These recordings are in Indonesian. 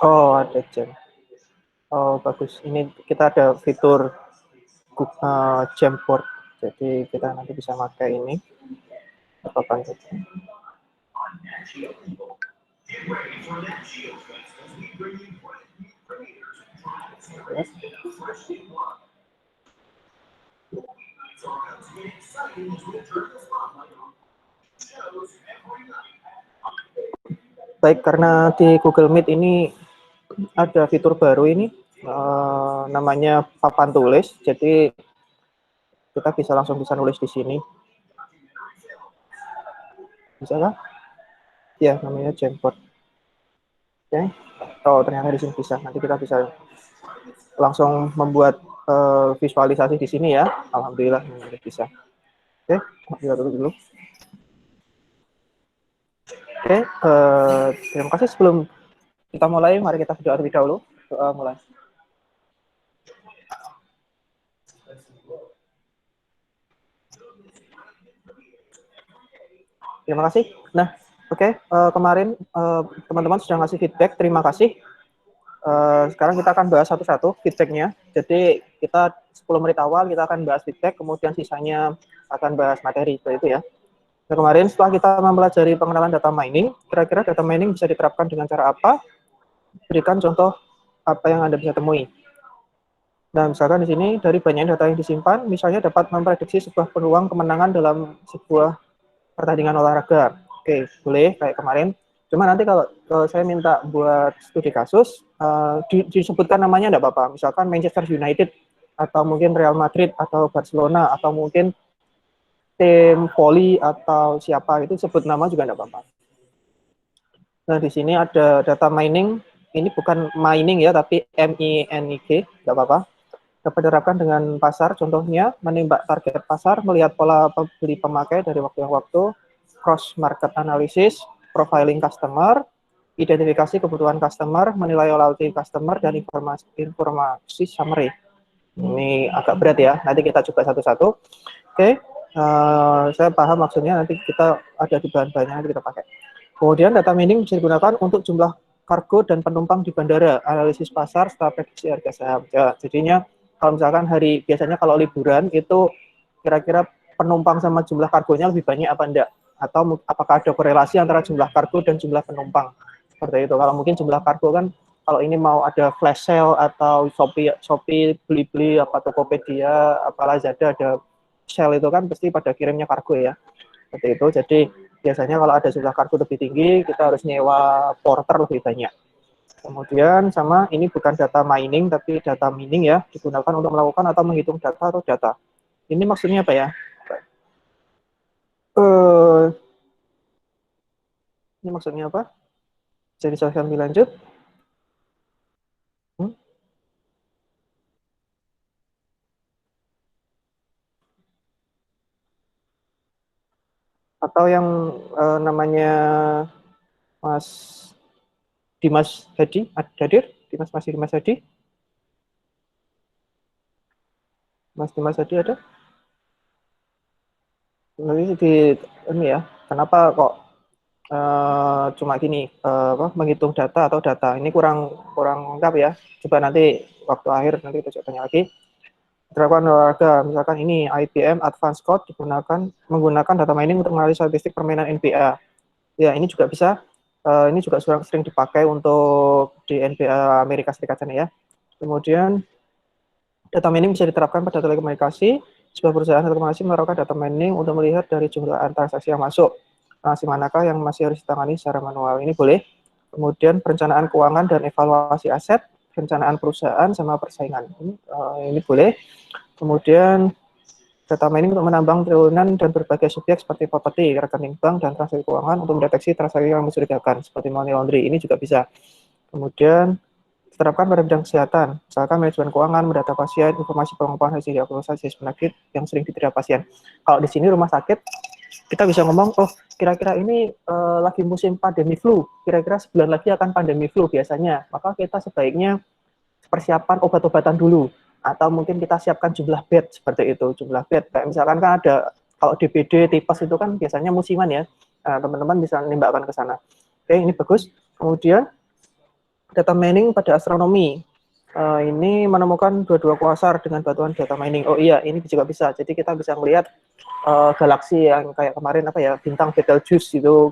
Oh, ada jam. Oh, bagus. Ini kita ada fitur Jamboard. Jadi kita nanti bisa pakai ini. Apa gitu. Baik, karena di Google Meet ini ada fitur baru ini, namanya papan tulis. Jadi kita langsung bisa nulis di sini. Bisa kan? Ya, namanya Jamboard. Oke. Oh, ternyata di sini bisa. Nanti kita bisa langsung membuat visualisasi di sini ya. Alhamdulillah bisa. Oke, kita tutup dulu. Oke, terima kasih. Sebelum kita mulai, mari kita berdoa terlebih dahulu. Doa mulai. Terima kasih. Nah, oke, kemarin teman-teman sudah ngasih feedback. Terima kasih. Sekarang kita akan bahas satu-satu feedbacknya. Jadi kita 10 menit awal kita akan bahas feedback, kemudian sisanya akan bahas materi. Seperti itu ya. Nah, kemarin setelah kita mempelajari pengenalan data mining, kira-kira data mining bisa diterapkan dengan cara apa? Berikan contoh apa yang Anda bisa temui. Nah, misalkan di sini dari banyak data yang disimpan, misalnya dapat memprediksi sebuah peluang kemenangan dalam sebuah pertandingan olahraga. Oke, boleh kayak kemarin. Cuma nanti kalau saya minta buat studi kasus, disebutkan namanya enggak apa-apa. Misalkan Manchester United, atau mungkin Real Madrid, atau Barcelona, atau mungkin tim voli, atau siapa, itu sebut nama juga enggak apa-apa. Nah, di sini ada data mining. Ini bukan mining ya, tapi M-I-N-I-G, enggak apa-apa. Dapat diterapkan dengan pasar, contohnya menembak target pasar, melihat pola pembeli pemakai dari waktu ke waktu, cross market analysis, profiling customer, identifikasi kebutuhan customer, menilai loyalty customer, dan informasi summary. Ini agak berat ya, nanti kita coba satu-satu. Oke, saya paham maksudnya, nanti kita ada di bahan-bahannya, nanti kita pakai. Kemudian data mining bisa digunakan untuk jumlah kargo dan penumpang di bandara, analisis pasar, setelah prediksi harga saham. Ya, jadinya kalau misalkan biasanya kalau liburan itu kira-kira penumpang sama jumlah kargonya lebih banyak apa enggak? Atau apakah ada korelasi antara jumlah kargo dan jumlah penumpang? Seperti itu. Kalau mungkin jumlah kargo kan, kalau ini mau ada flash sale atau Shopee beli-beli, apa Tokopedia, apa Lazada ada sale itu kan pasti pada kirimnya kargo ya. Seperti itu. Jadi biasanya kalau ada jumlah kargo lebih tinggi, kita harus nyewa porter lebih banyak. Kemudian sama ini bukan data mining, tapi data mining ya, digunakan untuk melakukan atau menghitung data atau data. Ini maksudnya apa ya? Ini maksudnya apa? Bisa dijelaskan lebih lanjut? Atau yang namanya Mas Dimas Hadi, hadir? Masih Dimas Hadi? Mas Dimas Hadi ada? Nanti ini ya, kenapa kok cuma gini, menghitung data atau data ini kurang lengkap ya. Coba nanti waktu akhir nanti kita coba tanya lagi. Diterapkan olahraga, misalkan ini IBM Advanced Code menggunakan data mining untuk mengenali statistik permainan NBA. Ya, ini juga bisa. Ini juga sering dipakai untuk di NBA Amerika Serikat sana ya. Kemudian data mining bisa diterapkan pada telekomunikasi. Sebuah perusahaan telekomunikasi menaruhkan data mining untuk melihat dari jumlah transaksi yang masuk. Transaksi manakah yang masih harus ditangani secara manual. Ini boleh. Kemudian perencanaan keuangan dan evaluasi aset, perencanaan perusahaan sama persaingan. Ini boleh. Kemudian data mining untuk menambang triliunan dan berbagai subjek seperti properti, rekening bank, dan transaksi keuangan untuk mendeteksi transaksi yang mencurigakan seperti money laundry. Ini juga bisa. Kemudian diterapkan pada bidang kesehatan, misalkan manajemen keuangan, mendata pasien, informasi pengembangan hasil diagnosa jenis penyakit yang sering diterima pasien. Kalau di sini rumah sakit, kita bisa ngomong, oh kira-kira ini lagi musim pandemi flu, kira-kira sebulan lagi akan pandemi flu biasanya, maka kita sebaiknya persiapan obat-obatan dulu, atau mungkin kita siapkan jumlah bed seperti itu, jumlah bed. Kayak misalkan kan ada, kalau DBD, tipes itu kan biasanya musiman ya, teman-teman bisa menembakkan ke sana. Oke, ini bagus. Kemudian Data mining pada astronomi. Ini menemukan dua quasar dengan bantuan data mining. Oh iya, ini juga bisa. Jadi kita bisa melihat galaksi yang kayak kemarin apa ya, bintang Betelgeuse itu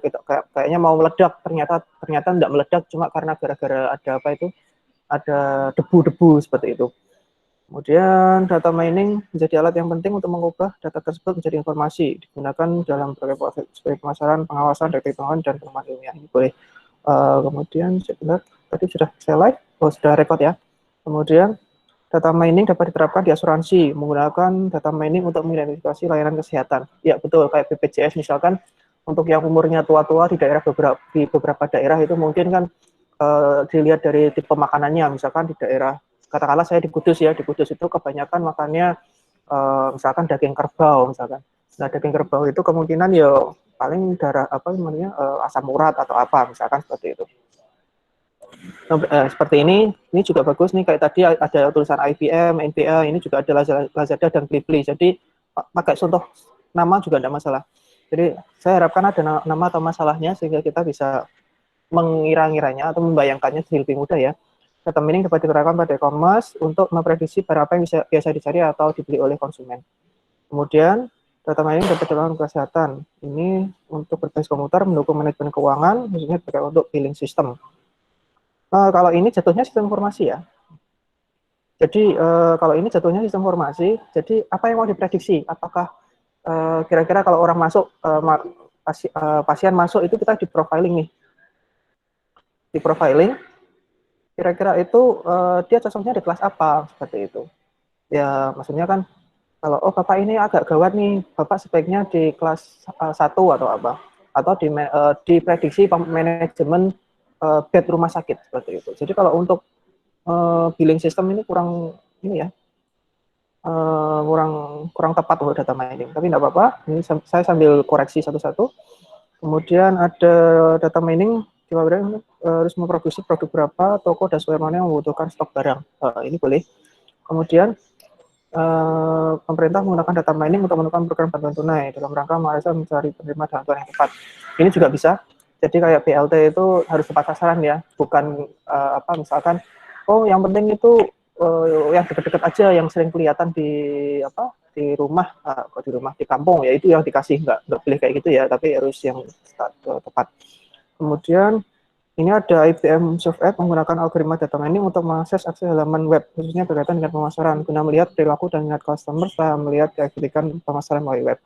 kayaknya mau meledak, ternyata tidak meledak, cuma karena gara-gara ada apa itu, ada debu-debu seperti itu. Kemudian data mining menjadi alat yang penting untuk mengubah data tersebut menjadi informasi, digunakan dalam berbagai proses seperti pemasaran, pengawasan, pengembangan, dan pengembangan ilmiah. Ini boleh. Kemudian sebentar, tadi sudah saya live, sudah record ya. Kemudian data mining dapat diterapkan di asuransi menggunakan data mining untuk mengidentifikasi layanan kesehatan. Ya betul, kayak BPJS misalkan untuk yang umurnya tua-tua di beberapa daerah itu mungkin kan dilihat dari tipe makanannya, misalkan di daerah katakanlah saya di Kudus ya, di Kudus itu kebanyakan makannya misalkan daging kerbau misalkan. Nah daging kerbau itu kemungkinan ya paling darah apa namanya asam urat atau apa misalkan seperti itu. Seperti ini juga bagus nih, kayak tadi ada tulisan IBM, NBA, ini juga ada Lazada dan Blibli. Jadi pakai contoh nama juga tidak masalah. Jadi saya harapkan ada nama atau masalahnya sehingga kita bisa mengira-ngiranya atau membayangkannya lebih mudah ya. Data mining dapat diterapkan pada e-commerce untuk memprediksi barang apa yang biasa dicari atau dibeli oleh konsumen. Kemudian data mining dapat diterapkan kesehatan. Ini untuk berbasis komputer mendukung manajemen keuangan, khususnya terkait untuk billing system. Kalau ini jatuhnya sistem informasi ya. Jadi kalau ini jatuhnya sistem informasi, jadi apa yang mau diprediksi? Apakah kira-kira kalau orang masuk, pasien masuk itu kita di profiling nih. Di profiling, kira-kira itu dia cocoknya di kelas apa, seperti itu. Ya maksudnya kan, kalau oh Bapak ini agak gawat nih, Bapak sebaiknya di kelas 1 atau apa. Atau diprediksi manajemen bed rumah sakit, seperti itu. Jadi kalau untuk billing system ini kurang ini ya, kurang tepat untuk data mining. Tapi tidak apa-apa, ini saya sambil koreksi satu-satu. Kemudian ada data mining, harus memproduksi produk berapa, toko dan supplier mana yang membutuhkan stok barang. Ini boleh. Kemudian pemerintah menggunakan data mining untuk menemukan program bantuan tunai dalam rangka mencari penerima bantuan yang tepat. Ini juga bisa. Jadi kayak BLT itu harus tepat sasaran ya, bukan apa misalkan oh yang penting itu yang dekat-dekat aja, yang sering kelihatan di rumah, kok di rumah, di kampung ya itu yang dikasih, nggak boleh kayak gitu ya, tapi harus yang tepat. Kemudian ini ada IBM SoftEd menggunakan algoritma data mining untuk mengakses akses halaman web, khususnya berkaitan dengan pemasaran, guna melihat perilaku dan minat customer setelah melihat keaktifan pemasaran melalui web.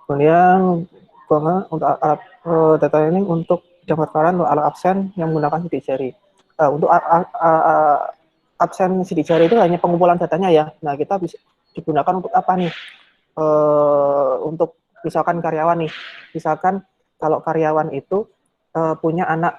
Kemudian untuk alat data mining untuk pendaftaran untuk alat absen yang menggunakan sidik jari. Untuk absen sidik jari itu hanya pengumpulan datanya ya. Nah kita bisa digunakan untuk apa nih? Untuk misalkan karyawan nih, misalkan kalau karyawan itu punya anak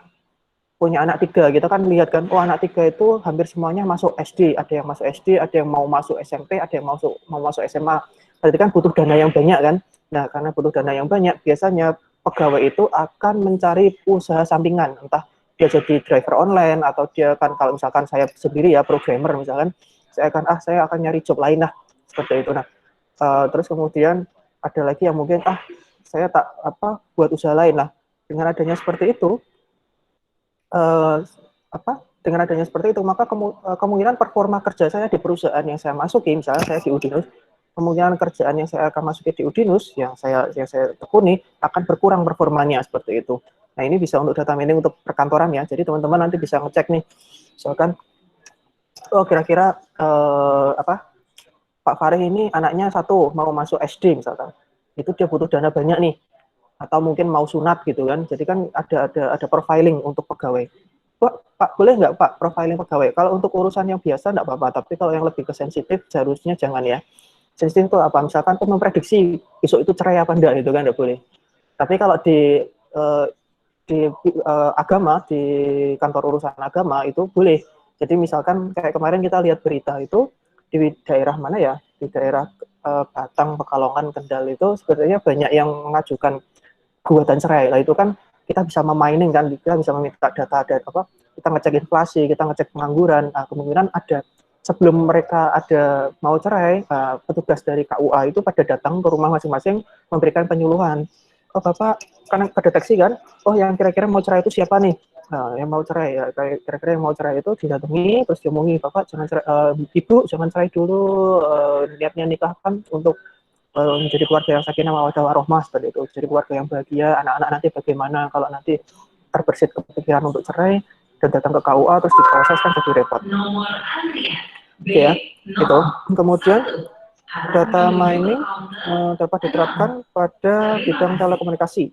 3, kita kan lihat kan, oh anak 3 itu hampir semuanya masuk SD, ada yang masuk SD, ada yang mau masuk SMP, ada yang mau masuk SMA. Berarti kan butuh dana yang banyak kan. Nah karena butuh dana yang banyak, biasanya pegawai itu akan mencari usaha sampingan, entah dia jadi driver online atau dia kan, kalau misalkan saya sendiri ya programmer misalkan, saya akan nyari job lain lah seperti itu. Nah terus kemudian ada lagi yang mungkin saya buat usaha lain lah. Dengan adanya seperti itu, maka kemungkinan performa kerja saya di perusahaan yang saya masuki, misalnya saya di Udinus, kemungkinan kerjaan yang saya akan masuki di Udinus yang saya tekuni akan berkurang performanya, seperti itu. Nah ini bisa untuk data mining untuk perkantoran ya. Jadi teman-teman nanti bisa ngecek nih, misalkan oh kira-kira Pak Farid ini anaknya 1 mau masuk SD misalkan, itu dia butuh dana banyak nih, atau mungkin mau sunat gitu kan. Jadi kan ada profiling untuk pegawai. Pak boleh nggak Pak profiling pegawai? Kalau untuk urusan yang biasa nggak apa-apa, tapi kalau yang lebih ke sensitif seharusnya jangan ya. Sensitif itu apa? Misalkan untuk memprediksi besok itu cerai apa enggak, itu kan nggak boleh. Tapi kalau di agama, di kantor urusan agama itu boleh. Jadi misalkan kayak kemarin kita lihat berita itu di daerah mana ya, di daerah Batang, Pekalongan, Kendal itu sebenarnya banyak yang mengajukan gugatan cerai. Lah itu kan kita bisa memining kan, kita bisa meminta data kita ngecek inflasi, kita ngecek pengangguran. Nah, kemungkinan ada sebelum mereka ada mau cerai, petugas dari KUA itu pada datang ke rumah masing-masing memberikan penyuluhan. Oh Bapak kan kedeteksi kan, oh yang kira-kira mau cerai itu siapa nih? yang mau cerai ya, kayak kira-kira yang mau cerai itu didatangi terus diomongi, bapak jangan cerai, ibu jangan cerai dulu, niatnya nikah kan untuk menjadi keluarga yang sakinah mawaddah warahmah seperti itu, jadi keluarga yang bahagia. Anak-anak nanti bagaimana kalau nanti terbersit kepikiran untuk cerai dan datang ke KUA terus diproses kan jadi repot. Oke ya, itu. Kemudian data mining dapat diterapkan pada bidang telekomunikasi,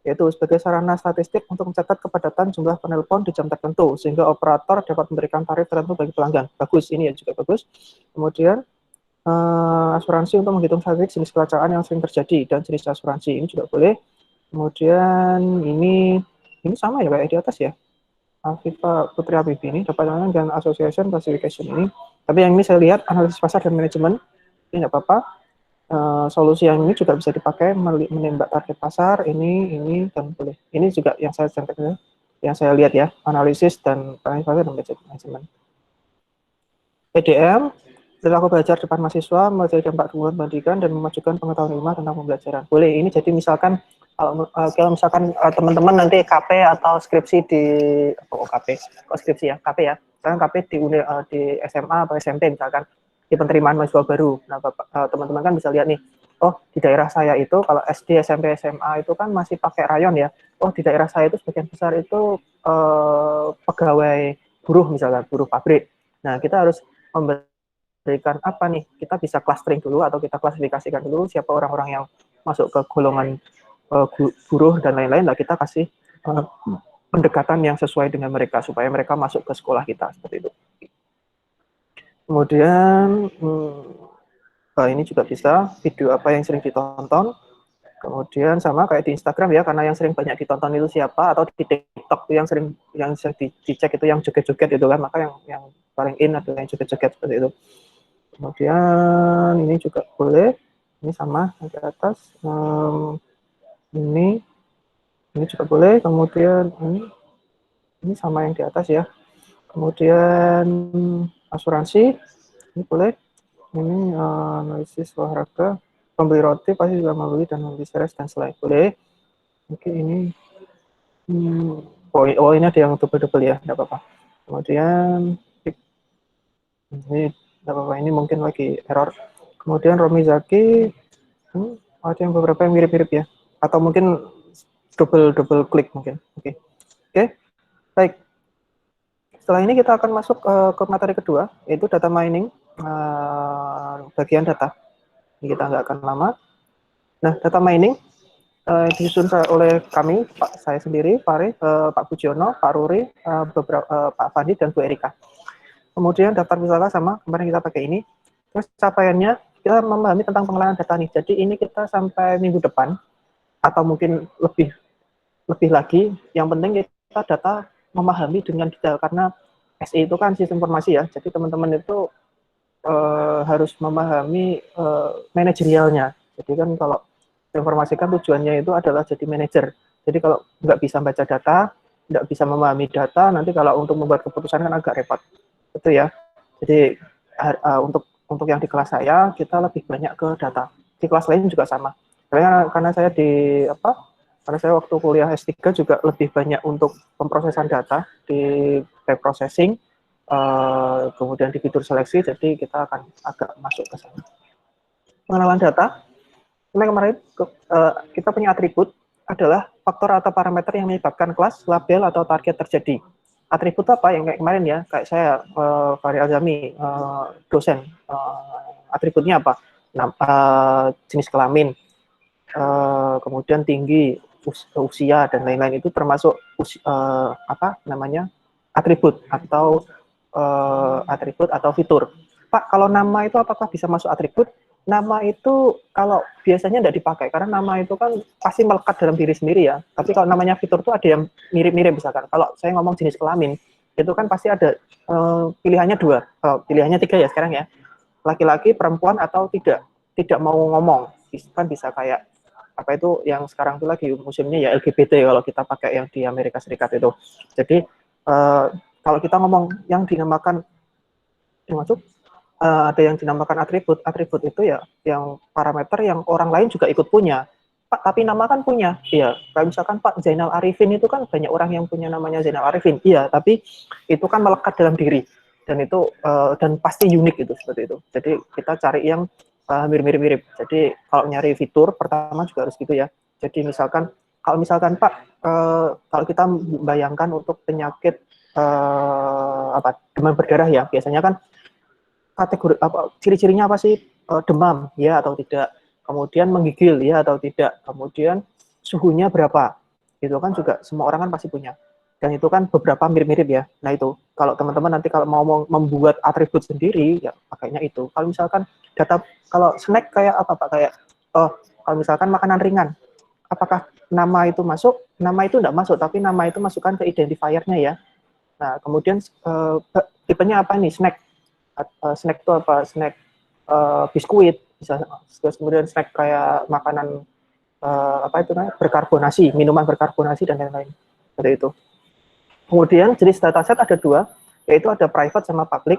yaitu sebagai sarana statistik untuk mencatat kepadatan jumlah penelpon di jam tertentu, sehingga operator dapat memberikan tarif tertentu bagi pelanggan. Bagus, ini ya juga bagus. Kemudian asuransi untuk menghitung statistik jenis kecelakaan yang sering terjadi dan jenis asuransi, ini juga boleh. Kemudian ini sama ya kayak di atas ya. Afifa Putri Habibie ini dapat dan Association Classification ini. Tapi yang ini saya lihat analisis pasar dan manajemen, ini nggak apa-apa. Solusi yang ini juga bisa dipakai menembak target pasar, ini dan boleh. Ini juga yang saya lihat ya, analisis dan analisis pasar dan manajemen. PDM, perilaku belajar depan mahasiswa, menjadi dampak dukungan pendidikan dan memajukan pengetahuan ilmiah tentang pembelajaran. Boleh, ini jadi misalkan kalau misalkan teman-teman nanti KP atau skripsi di skripsi ya, KP ya. Sekarang KP di SMA atau SMP misalkan di penerimaan mahasiswa baru. Nah, teman-teman kan bisa lihat nih, oh di daerah saya itu kalau SD, SMP, SMA itu kan masih pakai rayon ya. Oh di daerah saya itu sebagian besar itu pegawai buruh misalkan, buruh pabrik. Nah, kita harus memberikan apa nih, kita bisa clustering dulu atau kita klasifikasikan dulu siapa orang-orang yang masuk ke golongan buruh dan lain-lain, lah kita kasih pendekatan yang sesuai dengan mereka supaya mereka masuk ke sekolah kita seperti itu. Kemudian ini juga bisa video apa yang sering ditonton. Kemudian sama kayak di Instagram ya, karena yang sering banyak ditonton itu siapa, atau di TikTok yang sering dicek itu yang joget-joget itu kan, maka yang paling in adalah yang joget-joget seperti itu. Kemudian ini juga boleh, ini sama di atas, ini juga boleh. Kemudian ini sama yang di atas ya. Kemudian asuransi ini boleh. Ini analisis olahraga, pembeli roti pasti juga membeli dan membeli seres dan selain boleh. Oke, ini ini ada yang double ya, tidak apa-apa. Kemudian ini tidak apa-apa, ini mungkin lagi error. Kemudian Romi Zaki, ada yang beberapa yang mirip-mirip ya, atau mungkin double klik mungkin. Oke, baik. Setelah ini kita akan masuk ke materi kedua, yaitu data mining, bagian data. Ini kita nggak akan lama. Nah, data mining disusun oleh kami, saya sendiri, Pak Bujiono, Pak Ruri, Pak Fandi, dan Bu Erika. Kemudian daftar wisata sama, kemarin kita pakai ini. Terus capaiannya, kita memahami tentang pengelolaan data nih. Jadi ini kita sampai minggu depan, atau mungkin lebih lagi, yang penting kita data memahami dengan detail, karena SI itu kan sistem informasi ya, jadi teman-teman itu harus memahami manajerialnya. Jadi kan kalau informasikan tujuannya itu adalah jadi manajer. Jadi kalau nggak bisa baca data, nggak bisa memahami data, nanti kalau untuk membuat keputusan kan agak repot. Itu ya. Jadi untuk yang di kelas saya, kita lebih banyak ke data. Di kelas lain juga sama. Karena saya karena saya waktu kuliah S3 juga lebih banyak untuk pemrosesan data di pre-processing, kemudian di fitur seleksi, jadi kita akan agak masuk ke sana. Pengenalan data, kemarin kita punya atribut adalah faktor atau parameter yang menyebabkan kelas, label, atau target terjadi. Atribut apa yang kayak kemarin ya, kayak saya, Fahri Alzami, dosen, atributnya apa? Jenis kelamin, kemudian tinggi, usia, dan lain-lain, itu termasuk atribut atau fitur. Pak, kalau nama itu apakah bisa masuk atribut? Nama itu kalau biasanya tidak dipakai, karena nama itu kan pasti melekat dalam diri sendiri ya. Tapi kalau namanya fitur itu ada yang mirip-mirip, misalkan kalau saya ngomong jenis kelamin, itu kan pasti ada pilihannya 2, pilihannya 3 ya sekarang ya. Laki-laki, perempuan, atau tidak mau ngomong. Kan bisa kayak apa itu yang sekarang itu lagi musimnya ya LGBT kalau kita pakai yang di Amerika Serikat itu. Jadi kalau kita ngomong yang dinamakan ada yang dinamakan atribut itu ya yang parameter yang orang lain juga ikut punya. Pak, tapi nama kan punya. Iya, kayak misalkan Pak Zainal Arifin itu kan banyak orang yang punya namanya Zainal Arifin. Iya, tapi itu kan melekat dalam diri dan itu dan pasti unik itu seperti itu. Jadi kita cari yang mirip-mirip. Jadi kalau nyari fitur pertama juga harus gitu ya. Jadi misalkan kalau misalkan Pak kalau kita bayangkan untuk penyakit apa demam berdarah ya, biasanya kan kategori apa ciri-cirinya apa sih? Demam ya atau tidak, kemudian menggigil ya atau tidak, kemudian suhunya berapa, itu kan juga semua orang kan pasti punya, dan itu kan beberapa mirip-mirip ya. Nah itu kalau teman-teman nanti kalau mau membuat atribut sendiri ya pakainya itu. Kalau misalkan data, kalau snack kayak apa Pak, kayak oh kalau misalkan makanan ringan, apakah nama itu masuk? Nama itu enggak masuk, tapi nama itu masukkan ke identifiernya ya. Nah kemudian tipenya apa nih, snack. Snack itu apa, snack biskuit bisa, terus kemudian snack kayak makanan apa itu namanya berkarbonasi, minuman berkarbonasi dan lain-lain seperti itu. Kemudian jenis dataset ada dua, yaitu ada private sama public.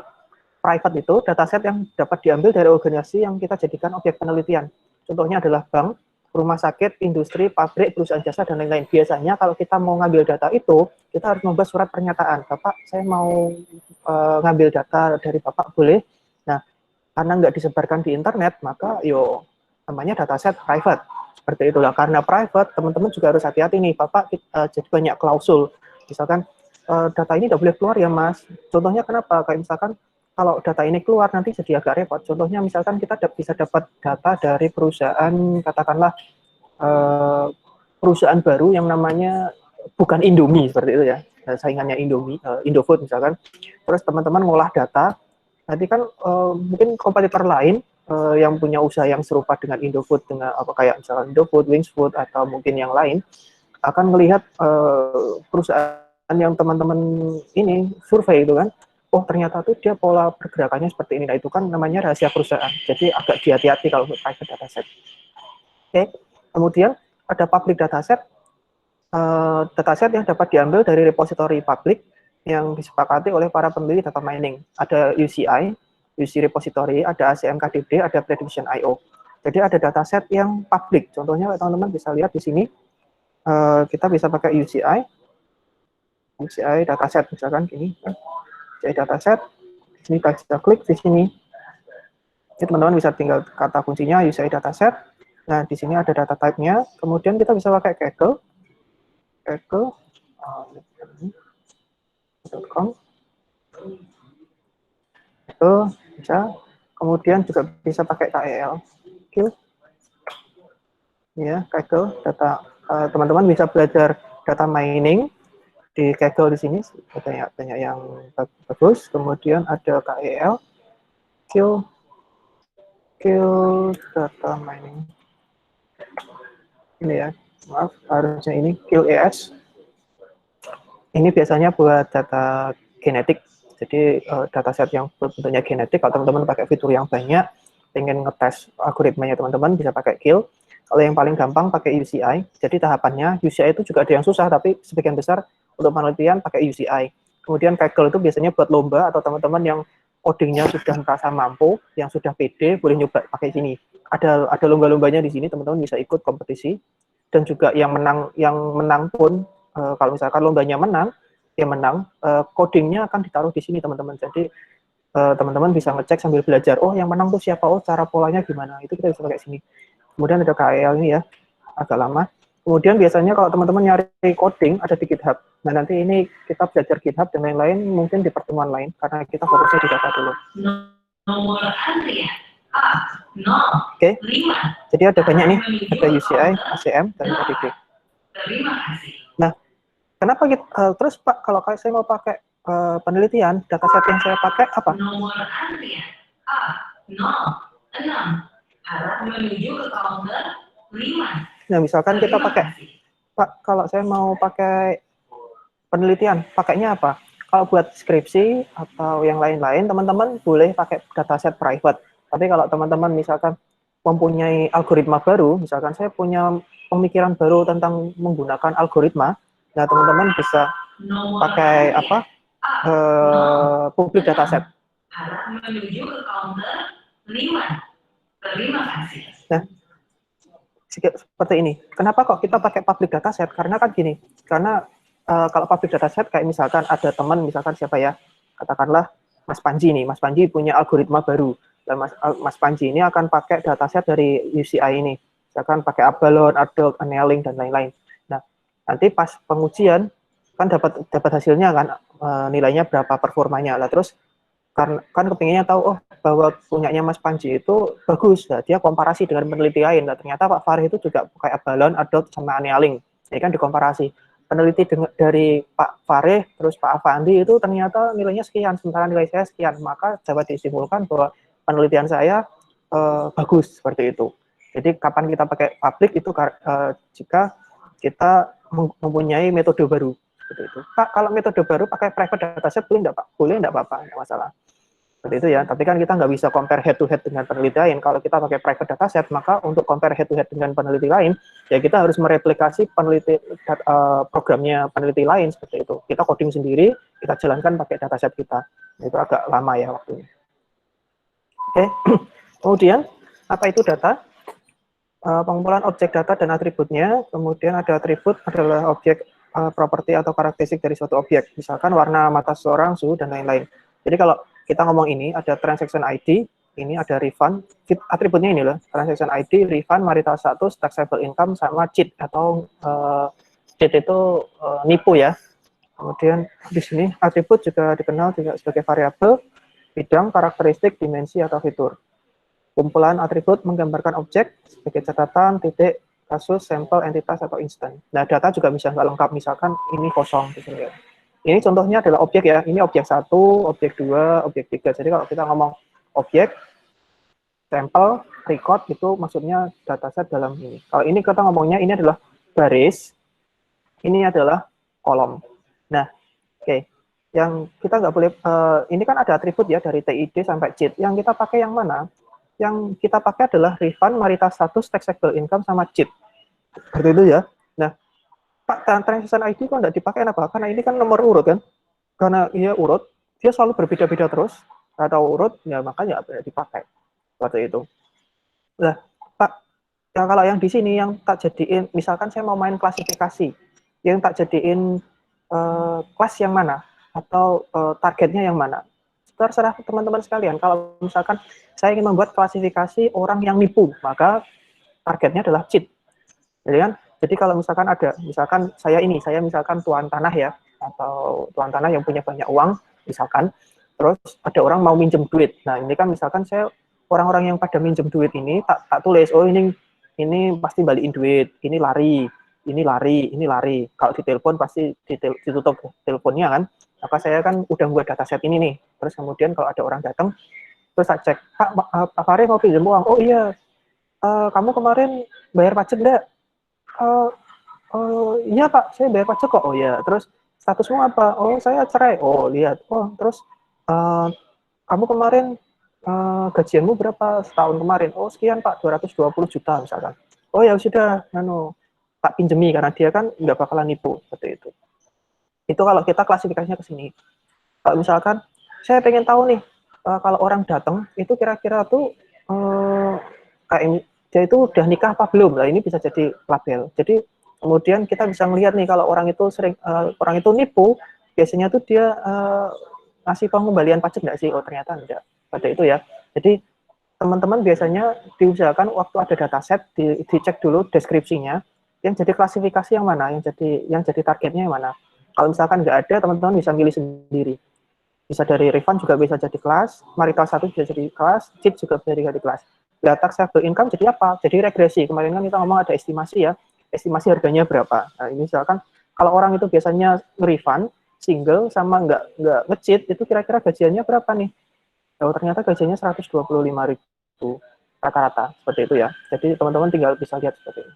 Private itu dataset yang dapat diambil dari organisasi yang kita jadikan objek penelitian. Contohnya adalah bank, rumah sakit, industri, pabrik, perusahaan jasa, dan lain-lain. Biasanya kalau kita mau ngambil data itu, kita harus membuat surat pernyataan. Bapak, saya mau ngambil data dari Bapak, boleh? Nah, karena nggak disebarkan di internet, maka yo namanya dataset private. Seperti itulah. Karena private, teman-teman juga harus hati-hati nih, Bapak jadi banyak klausul. Misalkan, data ini tidak boleh keluar ya, Mas. Contohnya kenapa? Kayak misalkan, kalau data ini keluar nanti jadi agak repot. Contohnya misalkan kita bisa dapat data dari perusahaan, katakanlah perusahaan baru yang namanya bukan Indomie seperti itu ya, saingannya Indomie, Indofood misalkan. Terus teman-teman ngolah data, nanti kan mungkin kompetitor lain yang punya usaha yang serupa dengan Indofood, dengan apa kayak misalkan Indofood, Wings Food atau mungkin yang lain, akan melihat perusahaan yang teman-teman ini survei itu kan, oh ternyata tuh dia pola pergerakannya seperti ini. Nah itu kan namanya rahasia perusahaan. Jadi agak hati-hati kalau untuk private dataset. Oke, kemudian ada public dataset. Dataset yang dapat diambil dari repository publik yang disepakati oleh para pemilih data mining. Ada UCI, UC repository, ada ACMKDD, ada Prediction.io. Jadi ada dataset yang publik. Contohnya teman-teman bisa lihat di sini. Kita bisa pakai UCI dataset misalkan gini. UCI dataset. Ini kita bisa klik di sini. Ini teman-teman bisa tinggal kata kuncinya UCI dataset. Nah, di sini ada data type-nya. Kemudian kita bisa pakai Kaggle. Kaggle.com. Itu bisa. Kemudian juga bisa pakai KEL. Ya, Kaggle data. Teman-teman bisa belajar data mining di Kaggle di sini, banyak yang bagus. Kemudian ada KEL, Q data mining. Ini ya, maaf, harusnya ini QES. Ini biasanya buat data genetik. Jadi dataset yang bentuknya genetik. Kalau teman-teman pakai fitur yang banyak, pengen ngetes algoritmanya teman-teman bisa pakai Q. Kalau yang paling gampang pakai UCI. Jadi tahapannya UCI itu juga ada yang susah, tapi sebagian besar untuk penelitian pakai UCI. Kemudian Kaggle itu biasanya buat lomba atau teman-teman yang codingnya sudah merasa mampu, yang sudah pede, boleh nyoba pakai sini. Ada lomba-lombanya di sini, teman-teman bisa ikut kompetisi. Dan juga yang menang pun, kalau misalkan lombanya menang, ya menang, codingnya akan ditaruh di sini teman-teman. Jadi teman-teman bisa ngecek sambil belajar, oh yang menang tuh siapa, oh cara polanya gimana, itu kita bisa pakai sini. Kemudian ada KEL ini ya, agak lama. Kemudian biasanya kalau teman-teman nyari coding, ada di GitHub. Nah nanti ini kita belajar GitHub dan lain-lain mungkin di pertemuan lain, karena kita fokusnya di data dulu. Nomor antrian Oke, jadi ada banyak nih, ada UCI, ACM, dan KDD. Nah, kenapa gitu? Terus Pak, kalau saya mau pakai penelitian, dataset yang saya pakai apa? Nomor antrian A06 arah menuju ke counter 5. Nah, misalkan kita pakai, Pak, kalau saya mau pakai penelitian, pakainya apa? Kalau buat skripsi atau yang lain-lain, teman-teman boleh pakai dataset private. Tapi kalau teman-teman misalkan mempunyai algoritma baru, misalkan saya punya pemikiran baru tentang menggunakan algoritma, nah teman-teman bisa pakai apa? Public dataset. Menuju ke counter 5. Terima kasih. Nah, seperti ini. Kenapa kok kita pakai public dataset? Karena kan gini, karena kalau public dataset kayak misalkan ada teman, misalkan siapa ya, katakanlah Mas Panji nih, Mas Panji punya algoritma baru, dan Mas Panji ini akan pakai dataset dari UCI ini, misalkan pakai Abalone, Adult, Annealing, dan lain-lain. Nah, nanti pas pengujian kan dapat hasilnya kan, nilainya berapa performanya lah, terus kan kepinginnya tahu, oh bahwa punyanya Mas Panji itu bagus, nah, dia komparasi dengan peneliti lain, nah, ternyata Pak Farid itu juga pakai Abalone, Adult, sama Annealing, ini kan dikomparasi. Peneliti dari Pak Farid terus Pak Afandi itu ternyata nilainya sekian, sementara nilai saya sekian, maka dapat disimpulkan bahwa penelitian saya bagus, seperti itu. Jadi kapan kita pakai publik itu jika kita mempunyai metode baru, seperti itu. Pak, kalau metode baru pakai private dataset boleh enggak, Pak? Boleh enggak, apa-apa, enggak masalah. Seperti itu ya, tapi kan kita nggak bisa compare head to head dengan peneliti lain. Kalau kita pakai private dataset, maka untuk compare head to head dengan peneliti lain, ya kita harus mereplikasi programnya peneliti lain, seperti itu. Kita coding sendiri, kita jalankan pakai dataset kita. Itu agak lama ya waktunya. Oke, kemudian apa itu data? Pengumpulan objek data dan atributnya, kemudian ada atribut adalah objek properti atau karakteristik dari suatu objek, misalkan warna mata seseorang, suhu, dan lain-lain. Jadi kalau kita ngomong ini, ada transaction ID, ini ada refund, atributnya ini loh, transaction ID, refund, marital status, taxable income, sama cheat, atau cheat itu nipu ya. Kemudian di sini atribut juga dikenal juga sebagai variabel, bidang, karakteristik, dimensi, atau fitur. Kumpulan atribut menggambarkan objek sebagai catatan, titik, kasus, sampel, entitas, atau instan. Nah, data juga bisa nggak lengkap, misalkan ini kosong. Ini contohnya adalah objek ya, ini objek 1, objek 2, objek 3. Jadi kalau kita ngomong objek, sampel, record, itu maksudnya dataset dalam ini. Kalau ini kita ngomongnya, ini adalah baris, ini adalah kolom. Nah, oke. Yang kita nggak boleh, ini kan ada atribut ya, dari TID sampai cheat. Yang kita pakai yang mana? Yang kita pakai adalah refund, marital status, taxable income, sama cheat. Seperti itu ya. Nah, Pak, transaction ID kok nggak dipakai apa? Karena ini kan nomor urut kan. Karena dia urut, dia selalu berbeda-beda terus. Atau urut, ya makanya nggak dipakai. Seperti itu. Nah, Pak, ya kalau yang di sini yang tak jadiin, misalkan saya mau main klasifikasi, yang tak jadiin kelas yang mana? Atau targetnya yang mana? Terserah teman-teman sekalian. Kalau misalkan saya ingin membuat klasifikasi orang yang nipu, maka targetnya adalah cheat. Jadi kalau misalkan ada, misalkan saya misalkan tuan tanah ya, atau tuan tanah yang punya banyak uang, misalkan, terus ada orang mau minjem duit. Nah, ini kan misalkan saya orang-orang yang pada minjem duit ini tak tulis, oh ini pasti balikin duit, ini lari, ini lari, ini lari. Kalau ditelepon pasti ditutup teleponnya kan. Maka saya kan udah buat dataset ini nih. Terus kemudian kalau ada orang datang, terus saya cek, Pak Farid mau pinjam uang. Oh iya, kamu kemarin bayar pajak enggak? Iya Pak, saya bayar pajak kok. Oh iya, terus statusmu apa? Oh saya cerai. Oh lihat. Oh terus kamu kemarin gajianmu berapa setahun kemarin? Oh sekian Pak, 220 juta misalkan. Oh ya sudah, tak pinjemi karena dia kan nggak bakalan nipu seperti itu. Itu kalau kita klasifikasinya ke sini. Kalau misalkan saya pengen tahu nih, kalau orang datang itu kira-kira tuh kayak dia itu udah nikah apa belum? Lah ini bisa jadi label. Jadi kemudian kita bisa melihat nih kalau orang itu orang itu nipu, biasanya tuh dia ngasih pengembalian pajak nggak sih? Oh ternyata enggak. Pada itu ya. Jadi teman-teman biasanya diusahakan waktu ada dataset dicek dulu deskripsinya, yang jadi klasifikasi yang mana, yang jadi targetnya yang mana. Kalau misalkan nggak ada, teman-teman bisa milih sendiri. Bisa dari refund juga bisa jadi kelas, marital satu bisa jadi kelas, cheat juga bisa jadi kelas. Nah, taxable income jadi apa? Jadi regresi. Kemarin kan kita ngomong ada estimasi ya, estimasi harganya berapa. Nah, ini misalkan kalau orang itu biasanya refund, single, sama nggak nge-cheat, itu kira-kira gajiannya berapa nih? Oh, ternyata gajiannya 125.000 rata-rata, seperti itu ya. Jadi teman-teman tinggal bisa lihat seperti ini.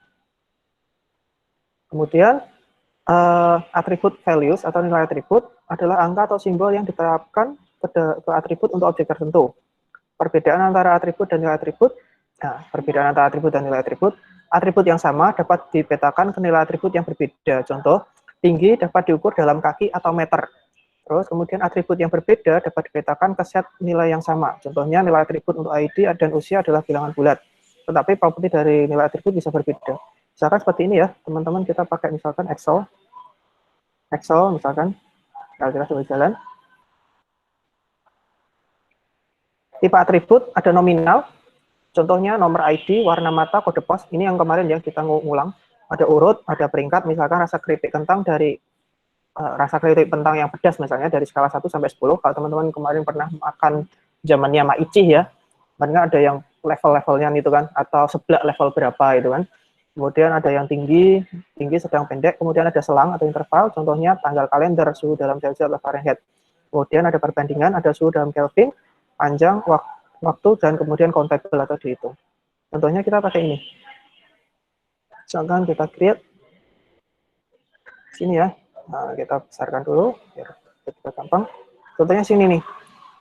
Kemudian, atribut values atau nilai atribut adalah angka atau simbol yang diterapkan ke atribut untuk objek tertentu. Perbedaan antara atribut dan nilai atribut, perbedaan antara atribut dan nilai atribut yang sama dapat dipetakan ke nilai atribut yang berbeda. Contoh, tinggi dapat diukur dalam kaki atau meter. Terus kemudian atribut yang berbeda dapat dipetakan ke set nilai yang sama. Contohnya nilai atribut untuk ID dan usia adalah bilangan bulat. tetapi properti dari nilai atribut bisa berbeda. Misalkan seperti ini ya, teman-teman, kita pakai misalkan Excel misalkan, kita coba jalan. Tipe atribut ada nominal, contohnya nomor ID, warna mata, kode pos, ini yang kemarin yang kita ngulang. Ada urut, ada peringkat, misalkan rasa keripik kentang dari rasa keripik kentang yang pedas misalnya dari skala 1 sampai 10. Kalau teman-teman kemarin pernah makan zamannya Mak Icih ya, kan ada yang level-levelnya gitu kan, atau seblak level berapa itu kan. Kemudian ada yang tinggi, sedang, pendek, kemudian ada selang atau interval, contohnya tanggal kalender, suhu dalam Celcius atau Fahrenheit. Kemudian ada perbandingan, ada suhu dalam Kelvin, panjang, waktu, dan kemudian countable atau dihitung. Contohnya kita pakai ini. Misalkan kita create sini ya. Nah, kita besarkan dulu biar kita gampang. Contohnya sini nih.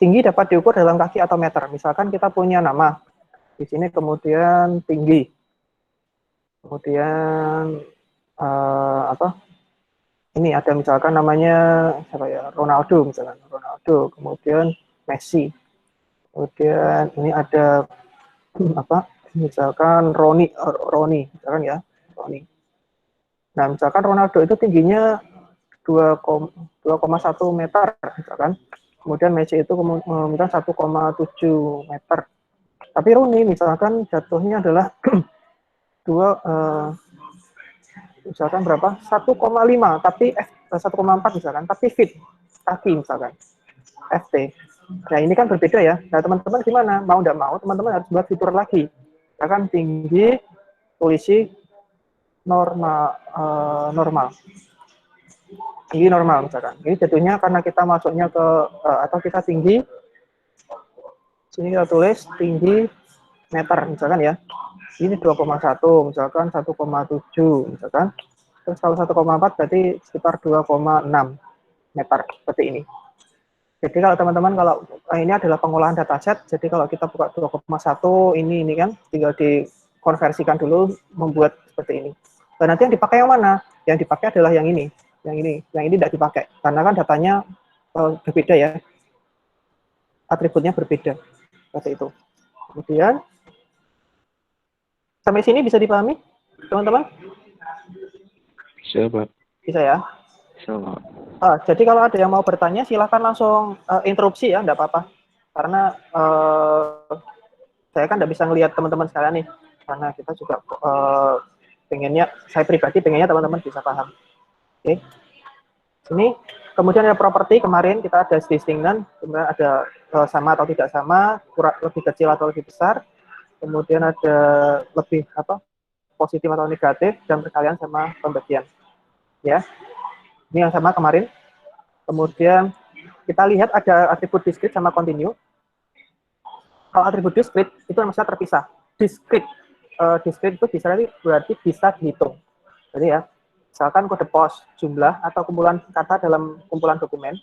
Tinggi dapat diukur dalam kaki atau meter. Misalkan kita punya nama. Di sini kemudian tinggi. Kemudian apa? Ini ada misalkan namanya siapa ya? Ronaldo misalkan. Ronaldo, kemudian Messi. Kemudian ini ada apa? Misalkan Roni misalkan ya. Roni. Nah, misalkan Ronaldo itu tingginya 2,1 meter misalkan. Kemudian Messi itu kemudian 1,7 meter. Tapi Rooney misalkan jatuhnya adalah misalkan berapa? 1,5 tapi 1,4 misalkan, tapi feet kaki misalkan. FT. Nah, ini kan berbeda ya. Nah, teman-teman gimana? Mau tidak mau, teman-teman harus buat fitur lagi. Misalkan tinggi, tulisi normal. Tinggi normal misalkan. Ini jatuhnya karena kita masuknya ke atau kita tinggi. Sini kita tulis tinggi meter misalkan ya. Ini 2,1 misalkan 1,7 misalkan. Terus kalau 1,4 berarti sekitar 2,6 meter seperti ini. Jadi kalau teman-teman kalau ini adalah pengolahan dataset, jadi kalau kita buka 2,1 ini kan tinggal dikonversikan dulu membuat seperti ini. Dan nanti yang dipakai yang mana? Yang dipakai adalah yang ini. Yang ini tidak dipakai karena kan datanya berbeda ya. Atributnya berbeda. Seperti itu. Kemudian sampai sini bisa dipahami, teman-teman? Bisa, Pak. Bisa ya? Bisa, Pak. Jadi kalau ada yang mau bertanya, silahkan langsung interupsi ya, enggak apa-apa. Karena saya kan enggak bisa ngelihat teman-teman sekalian nih. Karena kita juga saya pribadi pengennya teman-teman bisa paham. Oke. Ini kemudian ada properti, kemarin kita ada distinction, kemudian ada sama atau tidak sama, lebih kecil atau lebih besar. Kemudian ada lebih positif atau negatif, dan perkalian sama pembagian. Ya, ini yang sama kemarin. Kemudian kita lihat ada atribut discrete sama continue. Kalau atribut discrete itu maksudnya terpisah. Discrete itu berarti bisa dihitung. Jadi ya, misalkan kode pos, jumlah atau kumpulan kata dalam kumpulan dokumen.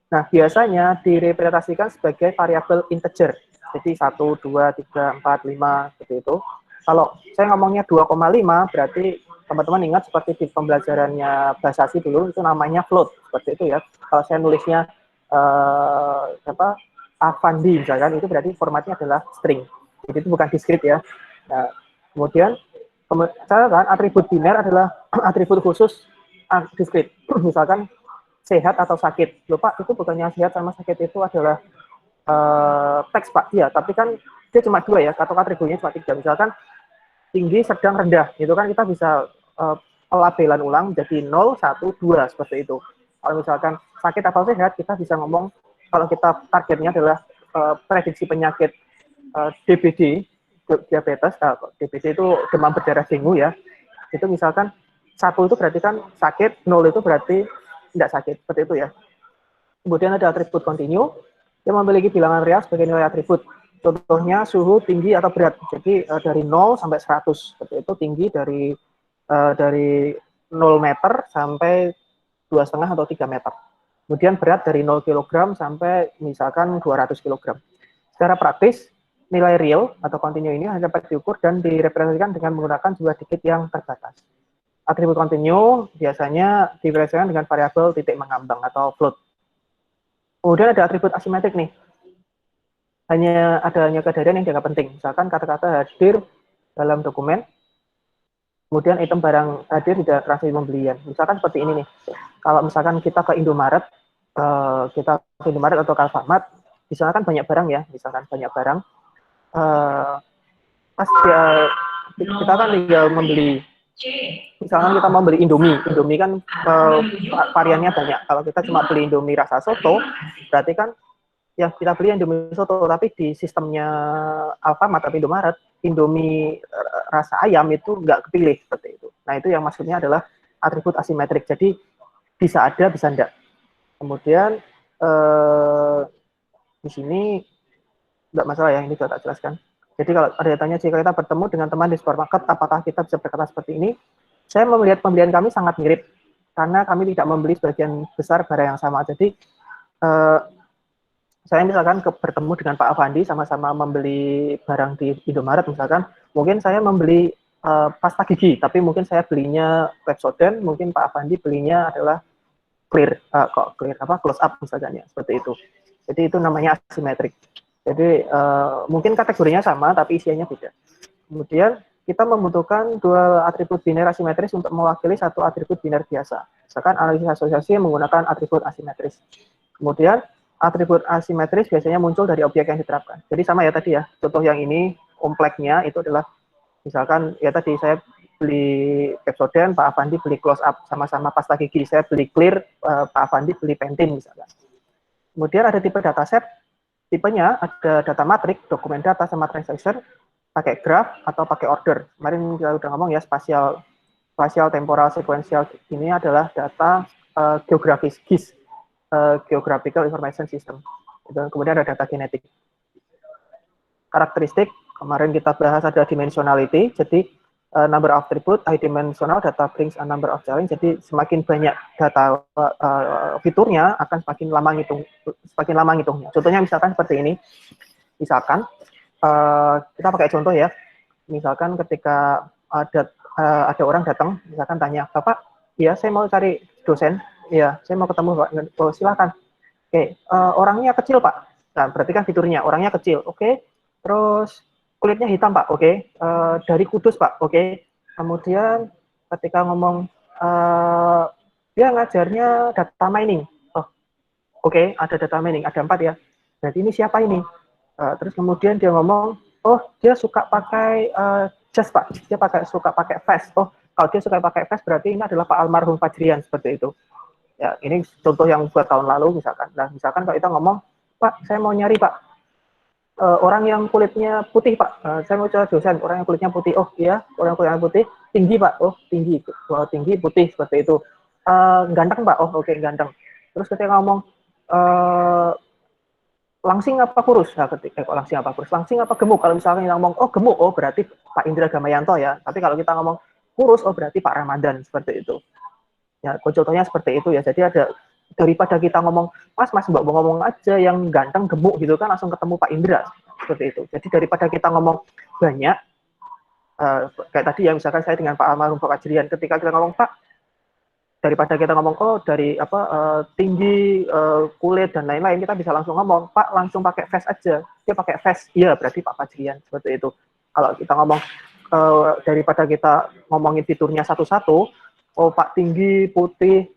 Nah, biasanya direpresentasikan sebagai variabel integer. Jadi 1, 2, 3, 4, 5, seperti itu. Kalau saya ngomongnya 2,5, berarti teman-teman ingat seperti di pembelajarannya Bahasa dulu, itu namanya float. Seperti itu ya. Kalau saya nulisnya Avandi, misalkan, itu berarti formatnya adalah string. Jadi itu bukan discrete ya. Nah, kemudian misalkan atribut biner adalah atribut khusus discrete. Misalkan sehat atau sakit. Loh Pak, itu bukannya sehat sama sakit itu adalah teks Pak. Iya, tapi kan dia cuma 2 ya, atau atributnya cuma 3. Misalkan tinggi, sedang, rendah. Itu kan kita bisa pelabelan ulang jadi 0, 1, 2 seperti itu. Kalau misalkan sakit atau sehat, kita bisa ngomong kalau kita targetnya adalah prediksi penyakit DBD, diabetes, DBD itu demam berdarah dengue ya. Itu misalkan 1 itu berarti kan sakit, 0 itu berarti tidak sakit, seperti itu ya. Kemudian ada atribut continue yang memiliki bilangan real sebagai nilai atribut. Contohnya suhu, tinggi atau berat. Jadi dari 0 sampai 100. Seperti itu tinggi dari 0 meter sampai 2,5 atau 3 meter. Kemudian berat dari 0 kg sampai misalkan 200 kg. Secara praktis, nilai real atau continue ini hanya dapat diukur dan direpresentasikan dengan menggunakan sebuah digit yang terbatas. Atribut continue biasanya direpresentasikan dengan variabel titik mengambang atau float. Kemudian ada atribut asimetrik nih. Hanya kejadian yang dianggap penting. Misalkan kata-kata hadir dalam dokumen. Kemudian item barang hadir di dalam transaksi pembelian. Misalkan seperti ini nih. Kalau misalkan kita ke Indomaret, atau ke Alfamart, misalkan banyak barang ya, misalkan banyak barang. Pas kita kan tinggal membeli. Misalkan kita mau beli Indomie kan variannya banyak. Kalau kita cuma beli Indomie rasa soto, berarti kan ya kita beli Indomie soto, tapi di sistemnya Alfamart atau Indomaret, Indomie rasa ayam itu nggak kepilih seperti itu. Nah, itu yang maksudnya adalah atribut asimetrik. Jadi bisa ada, bisa enggak. Kemudian di sini enggak masalah ya, ini sudah tak jelaskan. Jadi kalau ada yang tanya, jika kita bertemu dengan teman di supermarket, apakah kita bisa berkata seperti ini? Saya melihat pembelian kami sangat mirip, karena kami tidak membeli sebagian besar barang yang sama. Jadi saya misalkan bertemu dengan Pak Avandi, sama-sama membeli barang di Indomaret misalkan, mungkin saya membeli pasta gigi, tapi mungkin saya belinya Pepsodent, mungkin Pak Avandi belinya adalah close up misalkan ya, seperti itu. Jadi itu namanya asimetrik. Jadi mungkin kategorinya sama, tapi isiannya beda. Kemudian kita membutuhkan dua atribut biner asimetris untuk mewakili satu atribut biner biasa. Misalkan analisis asosiasi menggunakan atribut asimetris. Kemudian atribut asimetris biasanya muncul dari objek yang diterapkan. Jadi sama ya tadi ya, contoh yang ini kompleknya itu adalah misalkan ya tadi saya beli Pepsodent, Pak Avandi beli close up, sama-sama pasta gigi. Saya beli clear, Pak Avandi beli Pantene misalkan. Kemudian ada tipe dataset, tipenya ada data matrik, dokumen data sama transaction, pakai graph atau pakai order. Kemarin kita udah ngomong ya, spasial, temporal, sequential ini adalah data geografis, GIS, Geographical Information System. Dan kemudian ada data genetik. Karakteristik, kemarin kita bahas ada dimensionality, jadi number of attribute, high dimensional, data brings a number of challenge, jadi semakin banyak data fiturnya akan semakin lama ngitungnya. Contohnya misalkan seperti ini, misalkan kita pakai contoh ya, misalkan ketika ada orang datang, misalkan tanya, Bapak, ya saya mau cari dosen, ya saya mau ketemu Pak, oh, silakan. Oke, orangnya kecil Pak, nah berarti kan fiturnya orangnya kecil, oke, terus kulitnya hitam Pak, oke, dari Kudus Pak, oke, kemudian ketika ngomong dia ngajarnya data mining, oh oke, ada data mining, ada 4 ya, berarti ini siapa ini? Terus kemudian dia ngomong, oh dia suka pakai jas Pak, dia suka pakai vest, oh kalau dia suka pakai vest berarti ini adalah Pak almarhum Fajrian, seperti itu. Ya, ini contoh yang buat tahun lalu misalkan. Nah, misalkan kalau kita ngomong, Pak, saya mau nyari Pak, orang yang kulitnya putih Pak, saya mau cari dosen, orang yang kulitnya putih, oh iya, orang yang kulitnya putih, tinggi Pak, oh tinggi, tinggi putih, seperti itu. Ganteng Pak, oh oke, ganteng. Terus ketika ngomong, langsing apa kurus? Nah, langsing apa kurus? Langsing apa gemuk? Kalau misalnya kita ngomong, oh gemuk, oh berarti Pak Indra Gamayanto ya. Tapi kalau kita ngomong kurus, oh berarti Pak Ramadan, seperti itu. Ya, contohnya seperti itu ya. Jadi ada, daripada kita ngomong, mas mbak mau ngomong aja yang ganteng gemuk gitu kan, langsung ketemu Pak Indra, seperti itu. Jadi daripada kita ngomong banyak, kayak tadi ya, misalkan saya dengan Pak almarhum Pak Fajrian, ketika kita ngomong Pak, daripada kita ngomong oh dari apa tinggi, kulit dan lain-lain, kita bisa langsung ngomong Pak langsung pakai vest aja, dia pakai vest, iya berarti Pak Fajrian, seperti itu. Kalau kita ngomong daripada kita ngomongin fiturnya satu-satu, oh Pak tinggi, putih,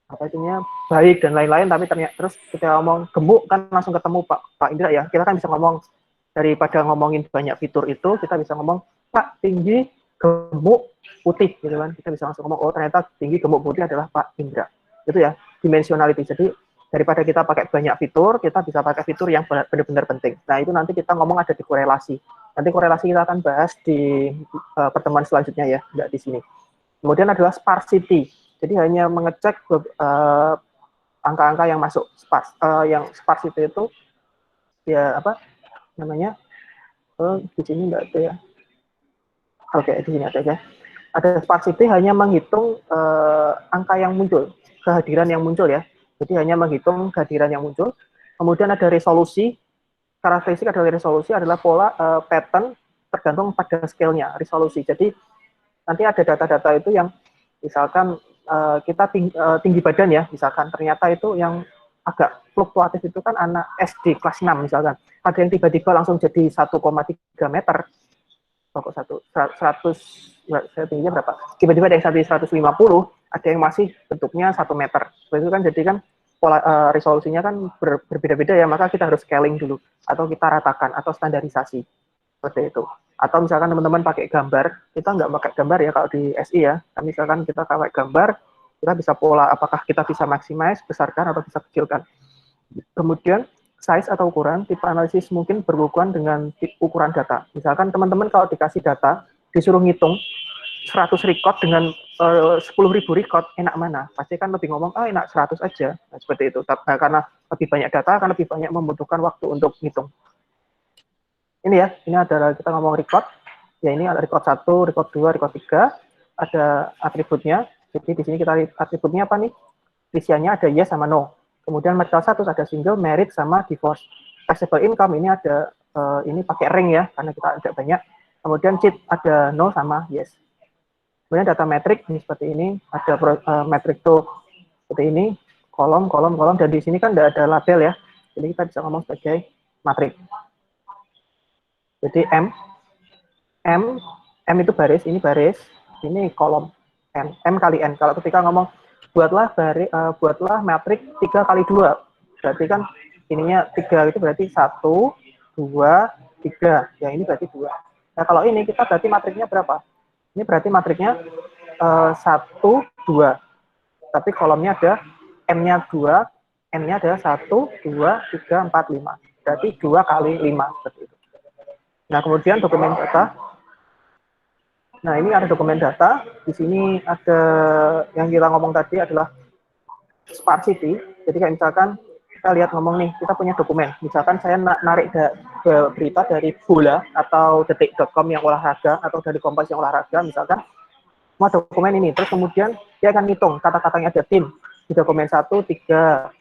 apa itunya baik dan lain-lain, tapi ternyata terus kita ngomong gemuk kan langsung ketemu Pak Indra ya. Kita kan bisa ngomong, daripada ngomongin banyak fitur itu, kita bisa ngomong Pak tinggi, gemuk, putih gitu kan. Kita bisa langsung ngomong oh ternyata tinggi, gemuk, putih adalah Pak Indra. Itu ya, dimensionality. Jadi daripada kita pakai banyak fitur, kita bisa pakai fitur yang benar-benar penting. Nah, itu nanti kita ngomong ada di korelasi. Nanti korelasi kita akan bahas di pertemuan selanjutnya ya, enggak di sini. Kemudian adalah sparsity. Jadi hanya mengecek angka-angka yang masuk. Yang sparsity itu ya apa namanya? Di sini enggak ada ya. Oke, di sini ada ya. Ada sparsity hanya menghitung angka yang muncul, kehadiran yang muncul ya. Jadi hanya menghitung kehadiran yang muncul. Kemudian ada resolusi. Karakteristik adalah resolusi adalah pola pattern tergantung pada scale-nya, resolusi. Jadi nanti ada data-data itu yang misalkan kita tinggi badan ya, misalkan ternyata itu yang agak fluktuatif itu kan anak SD kelas 6 misalkan. Ada yang tiba-tiba langsung jadi 1,3 meter. Pokok 100, saya tingginya berapa? Tiba-tiba ada yang 150, ada yang masih bentuknya 1 meter. Itu kan jadi kan pola resolusinya kan berbeda-beda ya, maka kita harus scaling dulu atau kita ratakan atau standarisasi seperti itu. Atau misalkan teman-teman pakai gambar, kita nggak pakai gambar ya kalau di SI ya. Misalkan kita pakai gambar, kita bisa pola apakah kita bisa maximize, besarkan atau bisa kecilkan. Kemudian size atau ukuran, tipe analisis mungkin berhubungan dengan ukuran data. Misalkan teman-teman kalau dikasih data, disuruh ngitung 100 record dengan 10.000 record, enak mana? Pasti kan lebih ngomong, enak 100 aja. Nah, seperti itu. Karena lebih banyak data, akan lebih banyak membutuhkan waktu untuk ngitung. Ini ya, ini adalah kita ngomong record. Ya ini ada record 1, record 2, record 3. Ada atributnya. Jadi di sini kita atributnya apa nih? Isiannya ada yes sama no. Kemudian marital status ada single, married, sama divorce. Taxable income ini ada, ini pakai ring ya, karena kita ada banyak. Kemudian cheat ada no sama yes. Kemudian data metrik ini seperti ini, ada metrik tuh seperti ini, kolom, dan di sini kan tidak ada label ya, jadi kita bisa ngomong sebagai matrik. Jadi M itu baris, ini kolom, M kali N. Kalau ketika ngomong buatlah matrik 3 kali 2, berarti kan ininya 3 itu berarti 1, 2, 3, ya ini berarti 2. Nah kalau ini kita berarti matriknya berapa? Ini berarti matriknya 1, 2. Tapi kolomnya ada M-nya 2, N-nya adalah 1, 2, 3, 4, 5. Berarti 2 kali 5, seperti itu. Nah, kemudian dokumen data. Nah, ini ada dokumen data. Di sini ada yang kita ngomong tadi adalah sparsity. Jadi kayak misalkan kita lihat ngomong nih, kita punya dokumen. Misalkan saya narik berita dari bola atau detik.com yang olahraga atau dari Kompas yang olahraga misalkan, semua dokumen ini. Terus kemudian dia akan ngitung kata-katanya ada tim. Di dokumen 1, 3,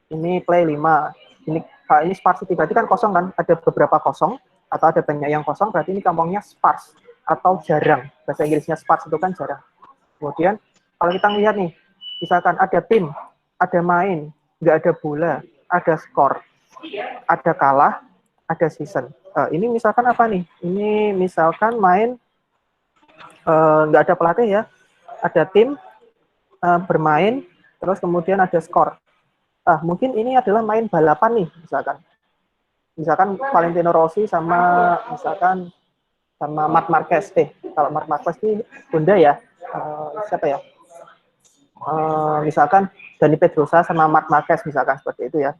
ini play 5. Ini sparsity, berarti kan kosong kan, ada beberapa kosong atau ada banyak yang kosong, berarti ini ngomongnya sparse atau jarang. Bahasa Inggrisnya sparse itu kan jarang. Kemudian kalau kita lihat nih, misalkan ada tim, ada main, nggak ada bola, ada skor, ada kalah, ada season. Ini misalkan apa nih? Ini misalkan main nggak ada pelatih ya, ada tim bermain, terus kemudian ada skor. Mungkin ini adalah main balapan nih, misalkan Valentino Rossi sama misalkan sama Marc Marquez. Kalau Marc Marquez ini Honda ya, siapa ya? Misalkan Dani Pedrosa sama Marc Marquez misalkan seperti itu ya.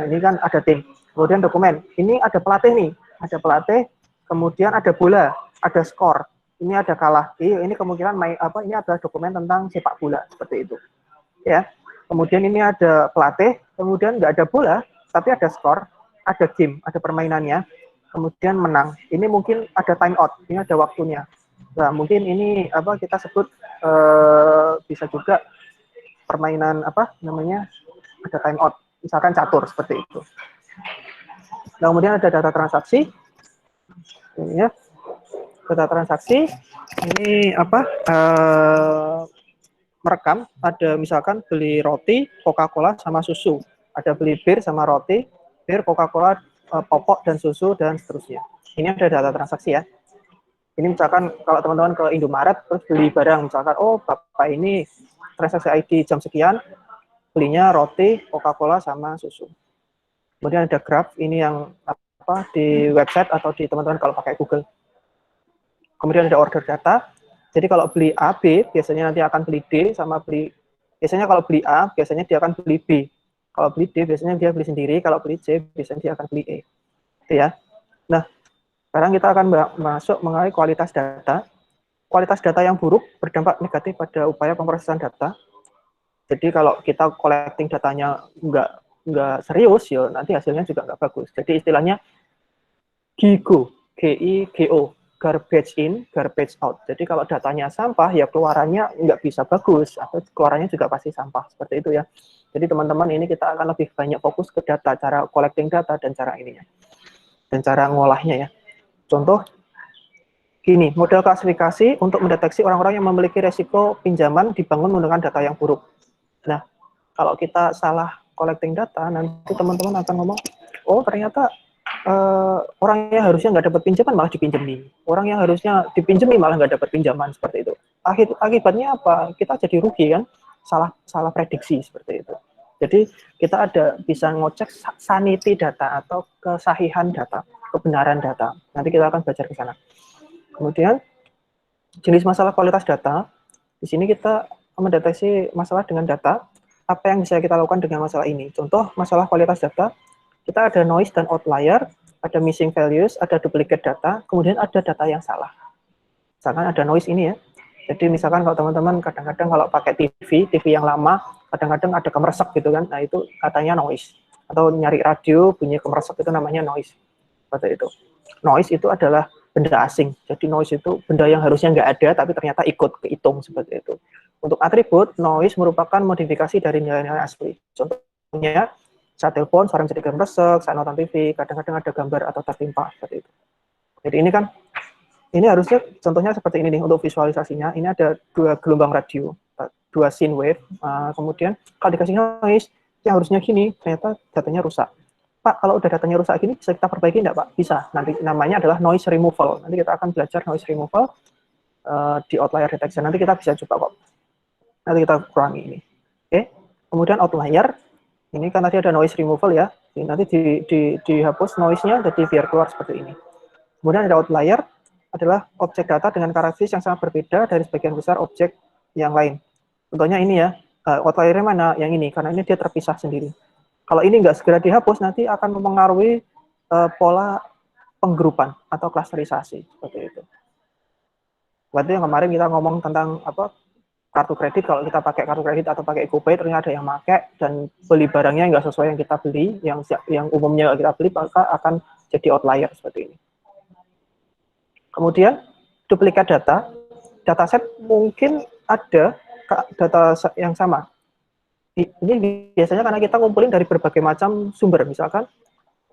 Ini kan ada tim. Kemudian dokumen. Ini ada pelatih nih, ada pelatih. Kemudian ada bola, ada skor. Ini ada kalah. Ini kemungkinan ini adalah dokumen tentang sepak bola seperti itu. Ya. Kemudian ini ada pelatih. Kemudian nggak ada bola, tapi ada skor, ada game, ada permainannya. Kemudian menang. Ini mungkin ada time out. Ini ada waktunya. Nah, mungkin ini kita sebut bisa juga permainan ada time out, misalkan catur seperti itu. Nah, kemudian ada data transaksi. Ini ya. Data transaksi ini merekam, ada misalkan beli roti, Coca-Cola sama susu. Ada beli bir sama roti, bir, Coca-Cola, popok dan susu dan seterusnya. Ini ada data transaksi ya. Ini misalkan kalau teman-teman ke Indomaret terus beli barang, misalkan Bapak ini transaksi ID jam sekian, belinya roti, Coca-Cola sama susu. Kemudian ada graph, ini yang di website atau di teman-teman kalau pakai Google. Kemudian ada order data. Jadi kalau beli A, B, biasanya nanti akan beli D sama biasanya kalau beli A, biasanya dia akan beli B. Kalau beli D, biasanya dia beli sendiri. Kalau beli C, biasanya dia akan beli E. Itu ya. Nah, sekarang kita akan masuk mengenai kualitas data. Kualitas data yang buruk berdampak negatif pada upaya pemrosesan data. Jadi kalau kita collecting datanya nggak serius, ya nanti hasilnya juga nggak bagus. Jadi istilahnya GIGO, G-I-G-O, garbage in, garbage out. Jadi kalau datanya sampah, ya keluarannya nggak bisa bagus, atau keluarannya juga pasti sampah, seperti itu ya. Jadi teman-teman ini kita akan lebih banyak fokus ke data, cara collecting data, dan cara ininya. Dan cara ngolahnya ya. Contoh, gini, model klasifikasi untuk mendeteksi orang-orang yang memiliki resiko pinjaman dibangun menggunakan data yang buruk. Nah, kalau kita salah collecting data, nanti teman-teman akan ngomong, oh ternyata orang yang harusnya nggak dapat pinjaman malah dipinjemi, orang yang harusnya dipinjemi malah nggak dapat pinjaman, seperti itu. Akibatnya apa? Kita jadi rugi kan, salah prediksi seperti itu. Jadi kita bisa ngecek sanity data atau kesahihan data, kebenaran data. Nanti kita akan belajar ke sana. Kemudian jenis masalah kualitas data. Di sini kita mendeteksi masalah dengan data. Apa yang bisa kita lakukan dengan masalah ini? Contoh masalah kualitas data, kita ada noise dan outlier, ada missing values, ada duplicate data, kemudian ada data yang salah. Misalkan ada noise ini ya. Jadi misalkan kalau teman-teman kadang-kadang kalau pakai TV yang lama, kadang-kadang ada kemeresek gitu kan, nah itu katanya noise. Atau nyari radio, bunyi kemeresek itu namanya noise. Seperti itu. Noise itu adalah benda asing. Jadi noise itu benda yang harusnya nggak ada, tapi ternyata ikut kehitung seperti itu. Untuk atribut, noise merupakan modifikasi dari nilai-nilai asli. Contohnya, saat telepon, suara jadi kemeresek, saat nonton TV, kadang-kadang ada gambar atau tertimpa seperti itu. Jadi ini harusnya contohnya seperti ini nih untuk visualisasinya. Ini ada 2 gelombang radio, 2 sine wave. Kemudian kalau dikasih noise yang harusnya gini, ternyata datanya rusak. Pak, kalau udah datanya rusak gini bisa kita perbaiki enggak, Pak? Bisa. Nanti namanya adalah noise removal. Nanti kita akan belajar noise removal di outlier detection. Nanti kita bisa coba kok. Nanti kita kurangi ini. Oke. Kemudian outlier. Ini kan tadi ada noise removal ya. Nanti dihapus noise-nya jadi biar keluar seperti ini. Kemudian ada outlier adalah objek data dengan karakteristik yang sangat berbeda dari sebagian besar objek yang lain. Contohnya ini ya, outlier-nya mana? Yang ini, karena ini dia terpisah sendiri. Kalau ini nggak segera dihapus, nanti akan mempengaruhi pola penggrupan atau klasterisasi, seperti itu. Berarti yang kemarin kita ngomong tentang apa kartu kredit, kalau kita pakai kartu kredit atau pakai GoPay, ternyata ada yang pakai dan beli barangnya nggak sesuai yang kita beli, yang umumnya kita beli, maka akan jadi outlier seperti ini. Kemudian duplikat data, dataset mungkin ada data yang sama. Ini biasanya karena kita ngumpulin dari berbagai macam sumber, misalkan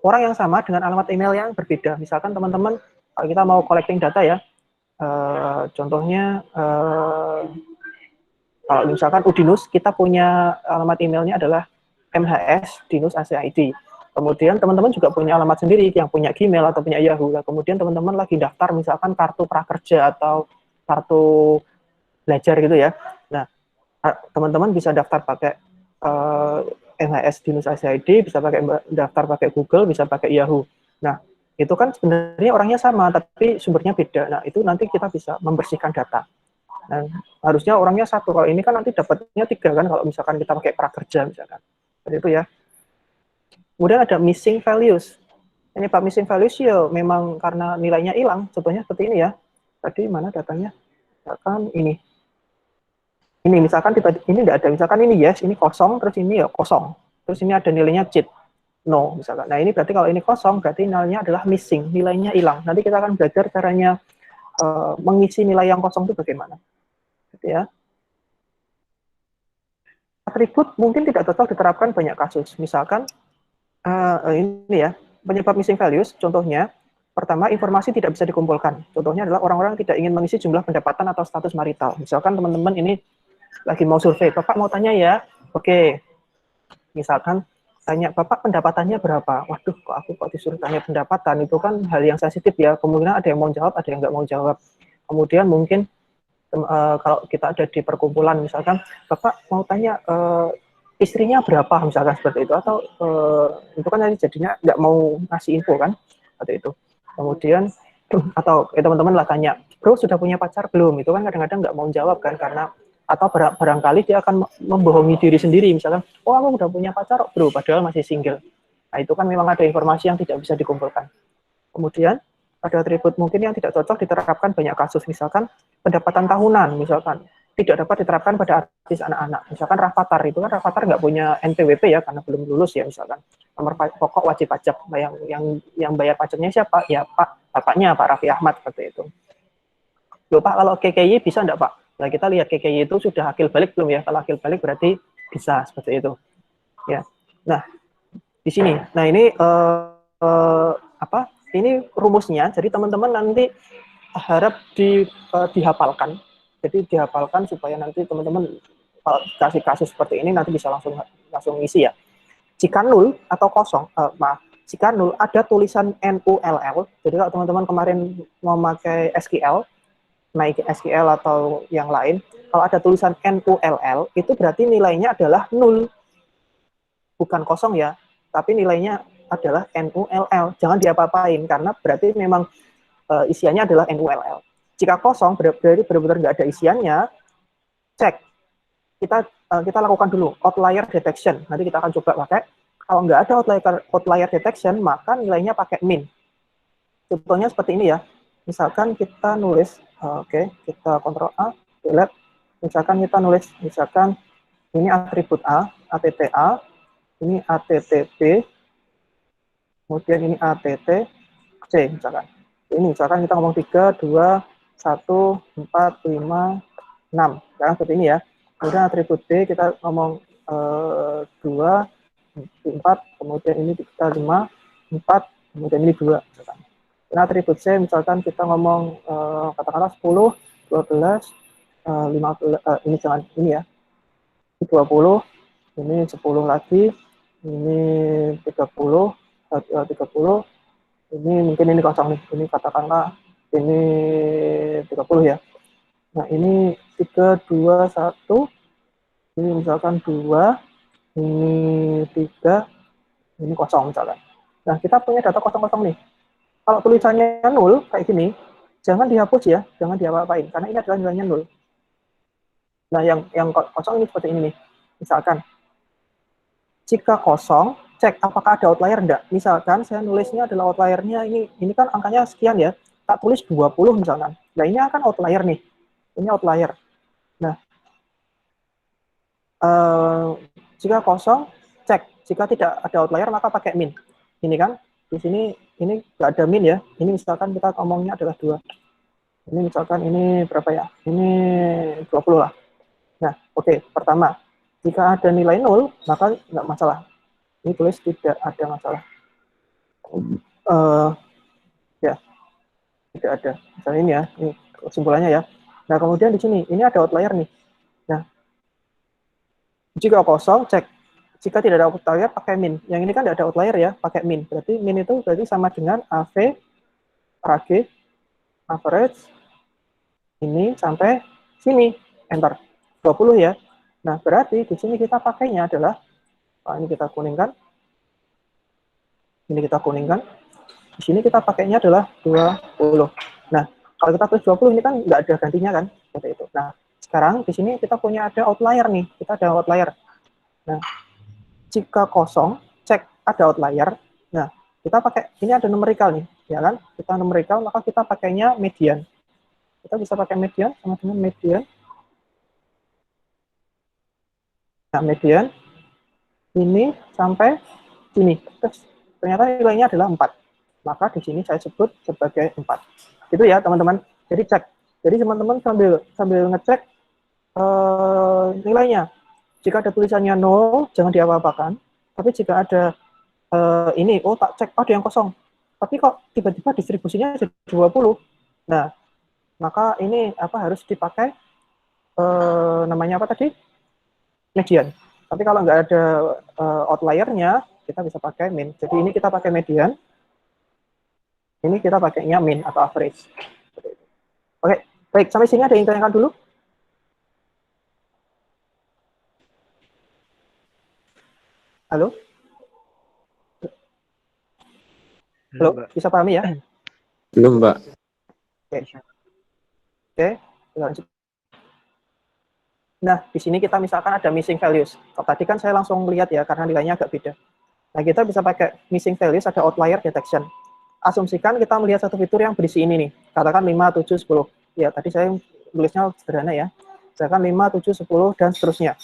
orang yang sama dengan alamat email yang berbeda. Misalkan teman-teman, kalau kita mau collecting data ya, contohnya kalau misalkan Udinus, kita punya alamat emailnya adalah mhs-dinus.ac.id. Kemudian teman-teman juga punya alamat sendiri yang punya Gmail atau punya Yahoo. Kemudian teman-teman lagi daftar misalkan kartu prakerja atau kartu belajar gitu ya. Nah, teman-teman bisa daftar pakai nhs-dinus.ac.id, bisa pakai daftar pakai Google, bisa pakai Yahoo. Nah, itu kan sebenarnya orangnya sama, tapi sumbernya beda. Nah, itu nanti kita bisa membersihkan data. Nah, harusnya orangnya satu. Kalau ini kan nanti dapatnya 3 kan, kalau misalkan kita pakai prakerja misalkan. Seperti itu ya. Kemudian ada missing values. Ini Pak missing values ya memang karena nilainya hilang. Contohnya seperti ini ya. Tadi mana datanya? Misalkan ini. Ini misalkan ini tidak ada. Misalkan ini yes, ini kosong, terus ini ya kosong. Terus ini ada nilainya cheat. No, misalkan. Nah, ini berarti kalau ini kosong, berarti nilainya adalah missing. Nilainya hilang. Nanti kita akan belajar caranya mengisi nilai yang kosong itu bagaimana. Gitu ya. Atribut mungkin tidak cocok diterapkan banyak kasus. Misalkan ini ya, penyebab missing values, contohnya, pertama, informasi tidak bisa dikumpulkan. Contohnya adalah orang-orang tidak ingin mengisi jumlah pendapatan atau status marital. Misalkan teman-teman ini lagi mau survei, Bapak mau tanya ya, oke, misalkan tanya, Bapak pendapatannya berapa? Waduh, kok disuruh tanya pendapatan, itu kan hal yang sensitif ya, kemungkinan ada yang mau jawab, ada yang nggak mau jawab. Kemudian mungkin, kalau kita ada di perkumpulan, misalkan, Bapak mau tanya, istrinya berapa misalkan seperti itu, atau itu kan nanti jadinya nggak mau ngasih info kan seperti itu. Kemudian atau teman-teman lah tanya, bro sudah punya pacar belum, itu kan kadang-kadang nggak mau jawab kan, karena atau barangkali dia akan membohongi diri sendiri, misalkan oh aku udah punya pacar bro padahal masih single. Nah itu kan memang ada informasi yang tidak bisa dikumpulkan. Kemudian ada atribut mungkin yang tidak cocok diterapkan banyak kasus, misalkan pendapatan tahunan, misalkan tidak dapat diterapkan pada artis anak-anak. Misalkan Rafathar, itu kan Rafathar nggak punya NPWP ya, karena belum lulus ya misalkan. Nomor pokok wajib pajak, yang bayar pajaknya siapa? Ya bapaknya, Pak Raffi Ahmad, seperti itu. Loh Pak, kalau KKY bisa enggak Pak? Nah kita lihat KKY itu sudah akil balik belum ya? Kalau akil balik berarti bisa, seperti itu. Ya. Nah, di sini. Nah ini, ini rumusnya, jadi teman-teman nanti harap dihafalkan. Jadi dihafalkan supaya nanti teman-teman kalau kasih kasus seperti ini nanti bisa langsung ngisi ya. Jika nul atau kosong, maaf, jika nul ada tulisan NULL, jadi kalau teman-teman kemarin mau pakai SQL, naik SQL atau yang lain, kalau ada tulisan NULL, itu berarti nilainya adalah nul, bukan kosong ya, tapi nilainya adalah NULL. Jangan diapa-apain, karena berarti memang isiannya adalah NULL. Jika kosong, berarti benar-benar nggak ada isiannya, cek. Kita lakukan dulu outlier detection. Nanti kita akan coba pakai. Kalau nggak ada outlier detection, maka nilainya pakai min. Contohnya seperti ini ya. Misalkan kita nulis, oke, kita Ctrl A, delete. Misalkan kita nulis, misalkan ini atribut A, ATTA, ini ATTB, kemudian ini ATTC, misalkan. Ini misalkan kita ngomong 3, 2, 1, 4, 5, 6. Sekarang seperti ini ya. Kemudian atribut B kita ngomong 2, 4, kemudian ini kita 5, 4, kemudian ini 2. Misalkan. Dan atribut C misalkan kita ngomong katakanlah 10, 12, 15, ini jangan ini ya. Ini 20, ini 10 lagi, ini 30, 30, ini mungkin ini kosong nih, ini katakanlah ini 30 ya. Nah ini 3, 2, 1, ini misalkan 2, ini 3, ini kosong misalkan. Nah kita punya data kosong-kosong nih. Kalau tulisannya 0 kayak gini, jangan dihapus ya, jangan diapa-apain, karena ini adalah nilainya 0. Nah yang kosong ini seperti ini nih. Misalkan jika kosong, cek apakah ada outlier enggak. Misalkan saya nulisnya adalah outliernya ini kan angkanya sekian ya, tak tulis 20 misalkan. Nah ini akan outlier nih, ini outlier. Nah jika kosong, cek. Jika tidak ada outlier maka pakai min. Ini kan di sini ini nggak ada min ya. Ini misalkan kita ngomongnya adalah 2. Ini misalkan ini berapa ya? Ini 20 lah. Nah oke, pertama jika ada nilai 0 maka nggak masalah. Ini tulis tidak ada masalah. Ya, tidak ada. Misalnya ini ya, ini kesimpulannya ya. Nah, kemudian di sini, ini ada outlier nih. Nah, jika kosong, cek. Jika tidak ada outlier, pakai min. Yang ini kan tidak ada outlier ya, pakai min. Berarti min itu berarti sama dengan AV, AG, average, ini sampai sini. Enter. 20 ya. Nah, berarti di sini kita pakainya adalah, ini kita kuningkan. Ini kita kuningkan. Di sini kita pakainya adalah 20. Nah, kalau kita tulis 20 ini kan nggak ada gantinya kan, seperti itu. Nah, sekarang di sini kita punya ada outlier nih, kita ada outlier. Nah, jika kosong, cek ada outlier. Nah, kita pakai, ini ada numerical nih, ya kan? Kita numerical, maka kita pakainya median. Kita bisa pakai median, sama dengan median. Nah, median, ini sampai sini. Terus, ternyata nilainya adalah 4. Maka di sini saya sebut sebagai 4. Itu ya teman-teman. Jadi cek. Jadi teman-teman sambil ngecek nilainya. Jika ada tulisannya 0, jangan diapa-apakan. Tapi jika ada ini, oh tak cek, ada yang kosong. Tapi kok tiba-tiba distribusinya jadi 20. Nah, maka ini harus dipakai namanya apa tadi? Median. Tapi kalau nggak ada outliernya, kita bisa pakai min. Jadi ini kita pakai median. Ini kita pakainya min atau average. Oke, baik. Sampai sini ada yang ditanyakan dulu? Halo? Halo, bisa pahami ya? Belum, Mbak. Oke, lanjut. Nah, di sini kita misalkan ada missing values. Kalau tadi kan saya langsung lihat ya, karena nilainya agak beda. Nah, kita bisa pakai missing values, ada outlier detection. Asumsikan kita melihat satu fitur yang berisi ini nih, katakan 5, 7, 10. Ya, tadi saya tulisnya sederhana ya. Misalkan 5, 7, 10, dan seterusnya.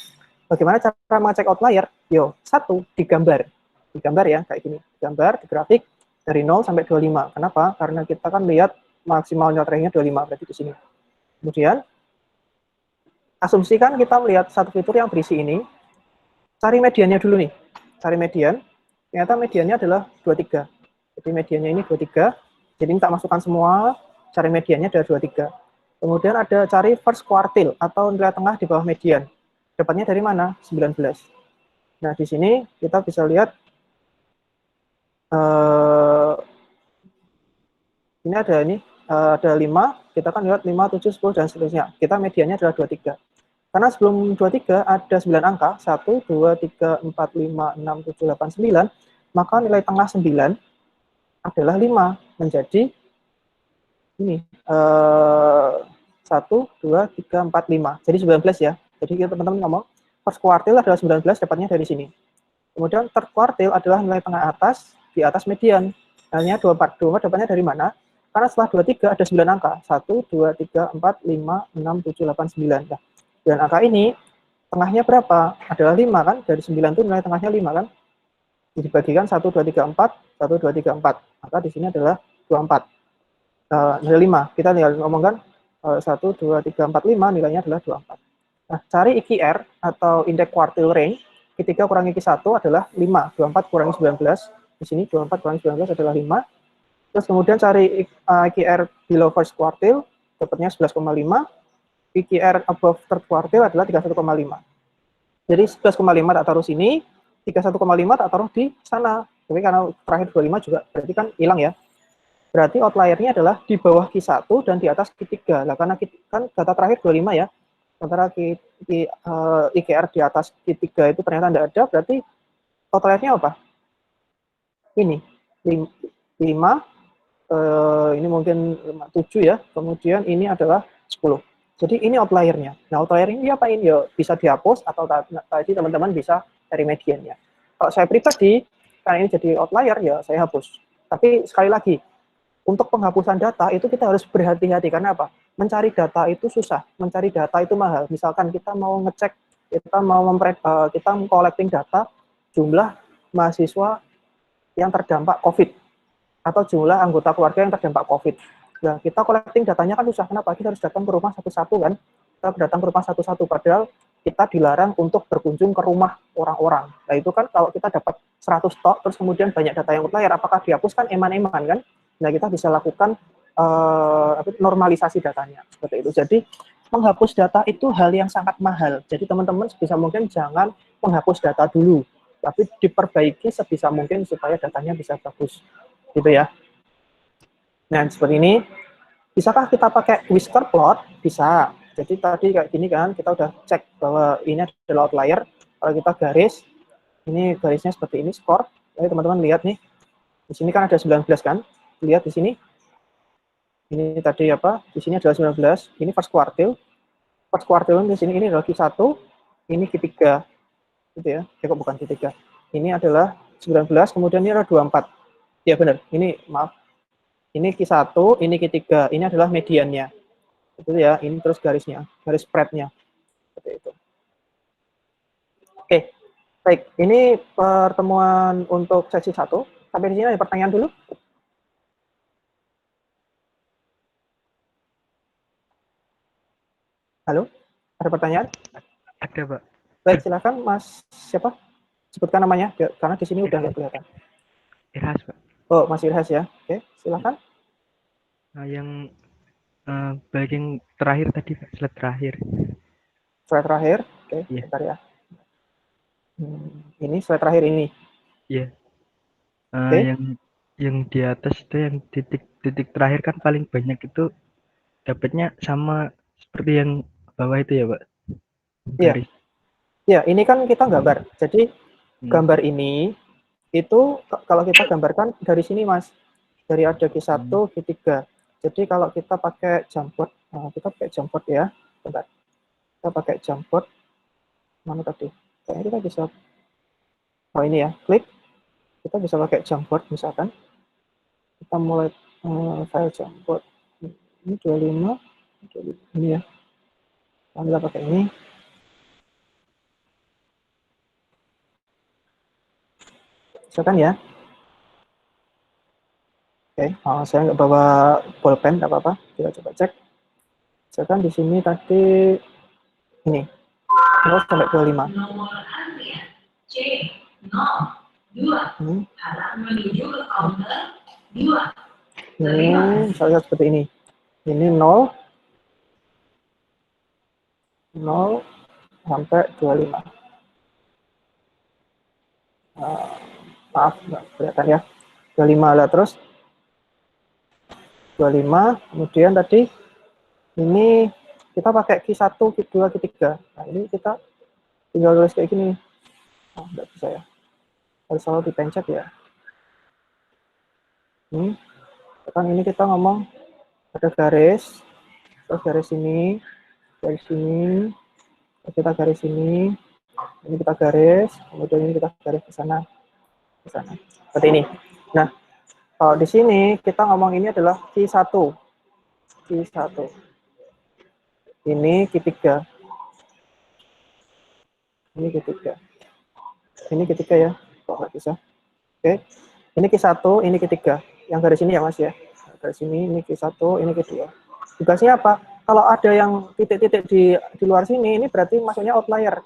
Bagaimana cara mengecek outlier? Yo, 1, digambar. Digambar ya, kayak gini. Digambar, di grafik, dari 0 sampai 25. Kenapa? Karena kita kan lihat maksimal nilainya 25, berarti di sini. Kemudian, asumsikan kita melihat satu fitur yang berisi ini, cari mediannya dulu nih. Cari median, ternyata mediannya adalah 23. Jadi mediannya ini 23, jadi minta masukkan semua, cari mediannya adalah 23. Kemudian ada cari first quartile atau nilai tengah di bawah median. Dapatnya dari mana? 19. Nah, di sini kita bisa lihat ini ada 5, kita kan lihat 5, 7, 10 dan seterusnya. Kita mediannya adalah 23. Karena sebelum 23 ada 9 angka, 1, 2, 3, 4, 5, 6, 7, 8, 9, maka nilai tengah 9 adalah 5, menjadi ini 1, 2, 3, 4, 5. Jadi 19 ya. Jadi teman-teman ngomong first quartile adalah 19, dapatnya dari sini. Kemudian third quartile adalah nilai tengah atas di atas median. Hanya 24. 24 dapatnya dari mana? Karena setelah 23 ada 9 angka. 1, 2, 3, 4, 5, 6, 7, 8, 9. Nah, 9 angka ini tengahnya berapa? Adalah 5 kan? Dari 9 itu nilai tengahnya 5 kan? Dibagikan 1, 2, 3, 4, 1, 2, 3, 4. Maka di sini adalah 24. Nilai 5. Kita tinggal ngomongkan 1, 2, 3, 4, 5, nilainya adalah 24. Nah, cari IQR atau Index Quartile Range, Q3 kurangi Q1 adalah 5. 24 kurangi 19, di sini 24 kurangi 19 adalah 5. Terus kemudian cari IQR below first quartile, dapatnya 11,5. IQR above third quartile adalah 31,5. Jadi 11,5 tak taruh sini, 31,5 tak taruh di sana. Tapi karena terakhir 25 juga berarti kan hilang ya. Berarti outliernya adalah di bawah Q1 dan di atas Q3. Nah, karena kan data terakhir 25 ya, sementara IKR di atas Q3 itu ternyata tidak ada, berarti outliernya apa? Ini, 5, ini mungkin 7 ya, kemudian ini adalah 10. Jadi ini outliernya. Nah, outlier ini diapain? Ya, bisa dihapus atau tadi teman-teman bisa cari mediannya. Kalau saya pribadi, karena ini jadi outlier, ya saya hapus. Tapi sekali lagi, untuk penghapusan data itu kita harus berhati-hati. Karena apa? Mencari data itu susah, mencari data itu mahal. Misalkan kita mau ngecek, kita mau kita collecting data jumlah mahasiswa yang terdampak COVID atau jumlah anggota keluarga yang terdampak COVID. Nah, kita collecting datanya kan susah. Kenapa? Kita harus datang ke rumah satu-satu kan. Kita datang ke rumah satu-satu, padahal kita dilarang untuk berkunjung ke rumah orang-orang. Nah, itu kan kalau kita dapat 100 stok, terus kemudian banyak data yang outlier, apakah dihapuskan eman-eman kan? Nah, kita bisa lakukan normalisasi datanya. Seperti itu. Jadi, menghapus data itu hal yang sangat mahal. Jadi, teman-teman sebisa mungkin jangan menghapus data dulu, tapi diperbaiki sebisa mungkin supaya datanya bisa bagus. Gitu ya. Nah, seperti ini. Bisakah kita pakai whisker plot? Bisa. Jadi tadi kayak gini kan, kita udah cek bahwa ini adalah outlier. Kalau kita garis, ini garisnya seperti ini, skor. Jadi teman-teman lihat nih, di sini kan ada 19 kan? Lihat di sini. Ini tadi apa? Di sini adalah 19. Ini first quartile. First quartile di sini ini adalah Q1, ini Q3. Gitu ya. Kok bukan Q3. Ini adalah 19, kemudian ini adalah 24. Ya benar. Ini maaf. Ini Q1, ini Q3. Ini adalah mediannya. Itu ya, ini terus garisnya, garis spread-nya. Seperti itu. Oke, baik. Ini pertemuan untuk sesi 1. Sampai di sini ada pertanyaan dulu. Halo, ada pertanyaan? Ada, Pak. Baik, silakan Mas siapa? Sebutkan namanya, karena di sini udah nggak kelihatan. Irhas, Pak. Oh, Mas Irhas ya. Oke, silakan. Nah, yang bagian terakhir tadi, Pak, slide terakhir. Slide terakhir. Oke, Iya. bentar ya. Ini slide terakhir ini. Iya. Oke. Yang di atas itu yang titik terakhir kan paling banyak itu dapatnya sama seperti yang bawah itu ya, Pak. Iya. Garis. Ya, ini kan kita gambar. Jadi gambar ini itu kalau kita gambarkan dari sini, Mas. Dari ada Q1, Q3. Jadi kalau kita pakai jump board, kita pakai jump board ya. Bentar. Kita pakai jump board. Mana tadi? Kayaknya kita bisa, oh ini ya, klik. Kita bisa pakai jump board misalkan. Kita mulai file jump board. Ini 25, ini ya. Kita pakai ini. Misalkan ya. Oke, saya nggak bawa pulpen, nggak apa-apa. Kita coba cek. Misalkan di sini tadi ini 0 sampai 25. Ini misalnya seperti ini. Ini 0 sampai 25. Maaf, nggak kelihatan ya. 25 lah, terus 25, kemudian tadi ini kita pakai Q1, Q2, Q3. Nah, ini kita tinggal tulis kayak gini. Nah, nggak bisa ya. Harus selalu dipencet ya. Kan ini kita ngomong ada garis, terus garis ini, kita garis ini kita garis, kemudian ini kita garis ke sana, seperti ini. Nah, kalau di sini kita ngomong ini adalah Q1, ini Q3, ini Q3, ini Q3 ya, kok nggak bisa? Oke, ini Q1, ini Q3, yang garis ini ya Mas ya, garis ini Q1, ini Q2. Tugasnya apa? Kalau ada yang titik-titik di luar sini, ini berarti maksudnya outlier.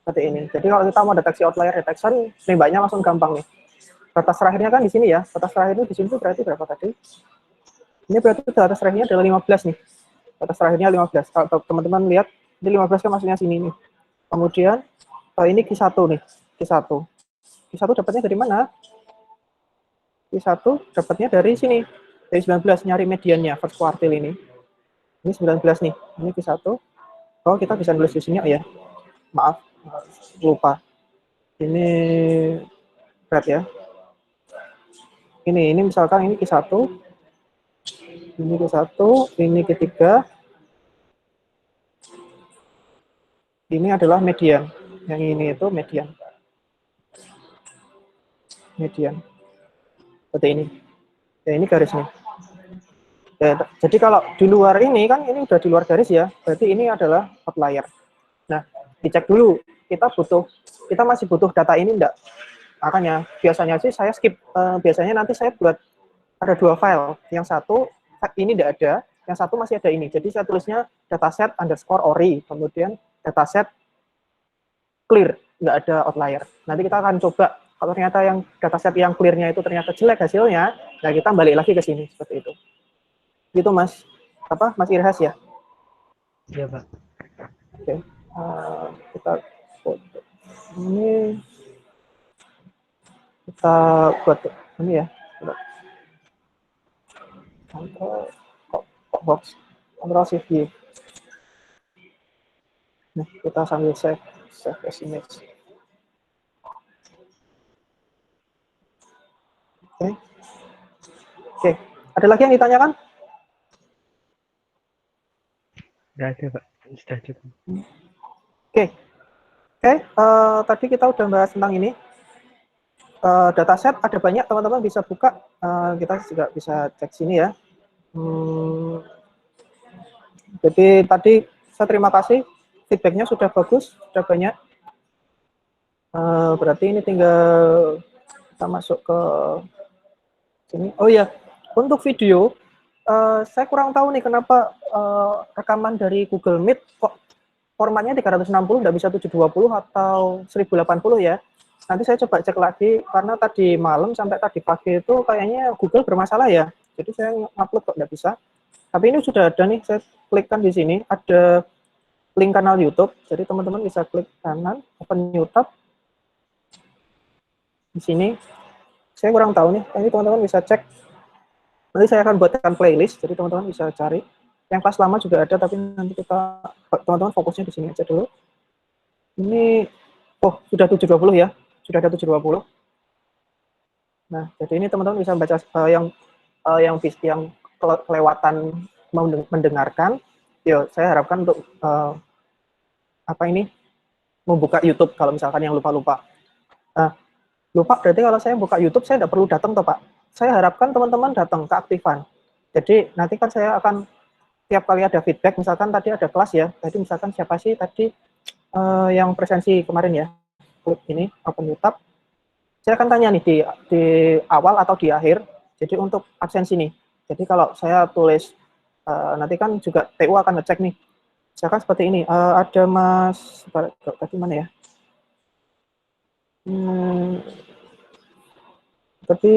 Seperti ini. Jadi kalau kita mau deteksi outlier detection, nembaknya langsung gampang nih. Batas terakhirnya kan di sini ya. Batas terakhir itu di sini tuh berarti berapa tadi? Ini berarti batas terakhirnya adalah 15 nih. Batas terakhirnya 15. Kalau teman-teman lihat, ini 15 kan maksudnya sini nih. Kemudian ini Q1 nih. Q1. Q1 dapatnya dari mana? Q1 dapatnya dari sini. Dari 19, nyari mediannya first quartile ini. Ini 19 nih. Ini Q1. Oh, kita bisa nulis di sini oh ya. Maaf, lupa. Ini berat ya. Ini misalkan ini Q1, ini Q1, ini Q3, ini adalah median. Yang ini itu median. Seperti ini. Ya, ini garis nih. Ya, jadi kalau di luar ini kan ini udah di luar garis ya, berarti ini adalah outlier. Nah, dicek dulu. Kita masih butuh data ini enggak? Makanya biasanya sih saya skip. Biasanya nanti saya buat ada 2 file. Yang satu ini tidak ada, yang satu masih ada ini. Jadi saya tulisnya dataset underscore ori, kemudian dataset clear, nggak ada outlier. Nanti kita akan coba kalau ternyata yang dataset yang clear-nya itu ternyata jelek hasilnya, nah kita balik lagi ke sini seperti itu. Gitu Mas. Mas Irhas ya? Iya, Pak. Oke. Kita foto. Ini kita buat ini ya. Control box, Control Shift V. Nah, kita sambil save as image. Oke. Ada lagi yang ditanyakan? Nggak ada, Pak. Sudah cukup. Oke. Tadi kita udah bahas tentang ini. Dataset ada banyak, teman-teman bisa buka. Kita juga bisa cek sini ya. Jadi tadi saya terima kasih, feedbacknya sudah bagus, sudah banyak. Berarti ini tinggal kita masuk ke sini. Oh ya, untuk video, saya kurang tahu nih kenapa rekaman dari Google Meet kok formatnya 360 nggak bisa 720 atau 1080 ya. Nanti saya coba cek lagi, karena tadi malam sampai tadi pagi itu kayaknya Google bermasalah ya. Jadi saya ngupload kok nggak bisa. Tapi ini sudah ada nih, saya klikkan di sini, ada link kanal YouTube. Jadi teman-teman bisa klik kanan, open YouTube. Di sini, saya kurang tahu nih, ini teman-teman bisa cek. Nanti saya akan buatkan playlist, jadi teman-teman bisa cari. Yang kelas lama juga ada, tapi nanti teman-teman fokusnya di sini aja dulu. Ini, oh sudah 720 ya, sudah ada 720. Nah, jadi ini teman-teman bisa baca yang kelewatan mendengarkan. Yo, saya harapkan untuk membuka YouTube kalau misalkan yang lupa-lupa. Nah, lupa berarti kalau saya buka YouTube saya tidak perlu datang toh Pak. Saya harapkan teman-teman datang ke aktifan. Jadi nanti kan saya akan tiap kali ada feedback, misalkan tadi ada kelas ya, tadi misalkan siapa sih tadi yang presensi kemarin ya, klik ini open YouTube. Saya akan tanya nih di awal atau di akhir. Jadi untuk absensi nih. Jadi kalau saya tulis nanti kan juga TU akan ngecek nih. Misalkan seperti ini, ada Mas tadi mana ya? Tapi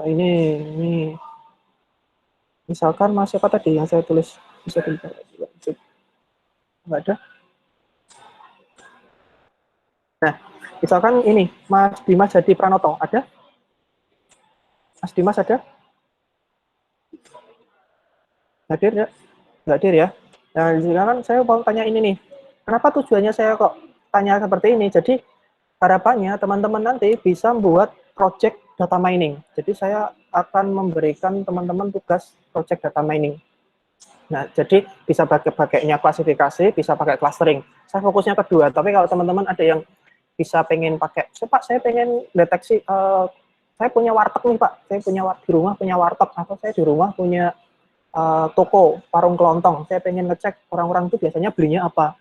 ini misalkan Mas siapa tadi yang saya tulis, bisa dilihat, nggak ada. Nah, Misalkan ini, Mas Dimas Hadi Pranoto, ada? Mas Dimas ada? Hadir ya? Nggak hadir ya? Nah, sekarang saya mau tanya ini nih. Kenapa tujuannya saya kok tanya seperti ini? Jadi, harapannya teman-teman nanti bisa membuat project data mining. Jadi, saya akan memberikan teman-teman tugas project data mining. Nah, jadi bisa pakainya klasifikasi, bisa pakai clustering. Saya fokusnya kedua, tapi kalau teman-teman ada yang bisa pengen pakai, Pak, saya pengen deteksi, saya punya warteg nih Pak, saya punya di rumah punya warteg, atau saya di rumah punya toko warung kelontong, saya pengen ngecek orang-orang itu biasanya belinya apa,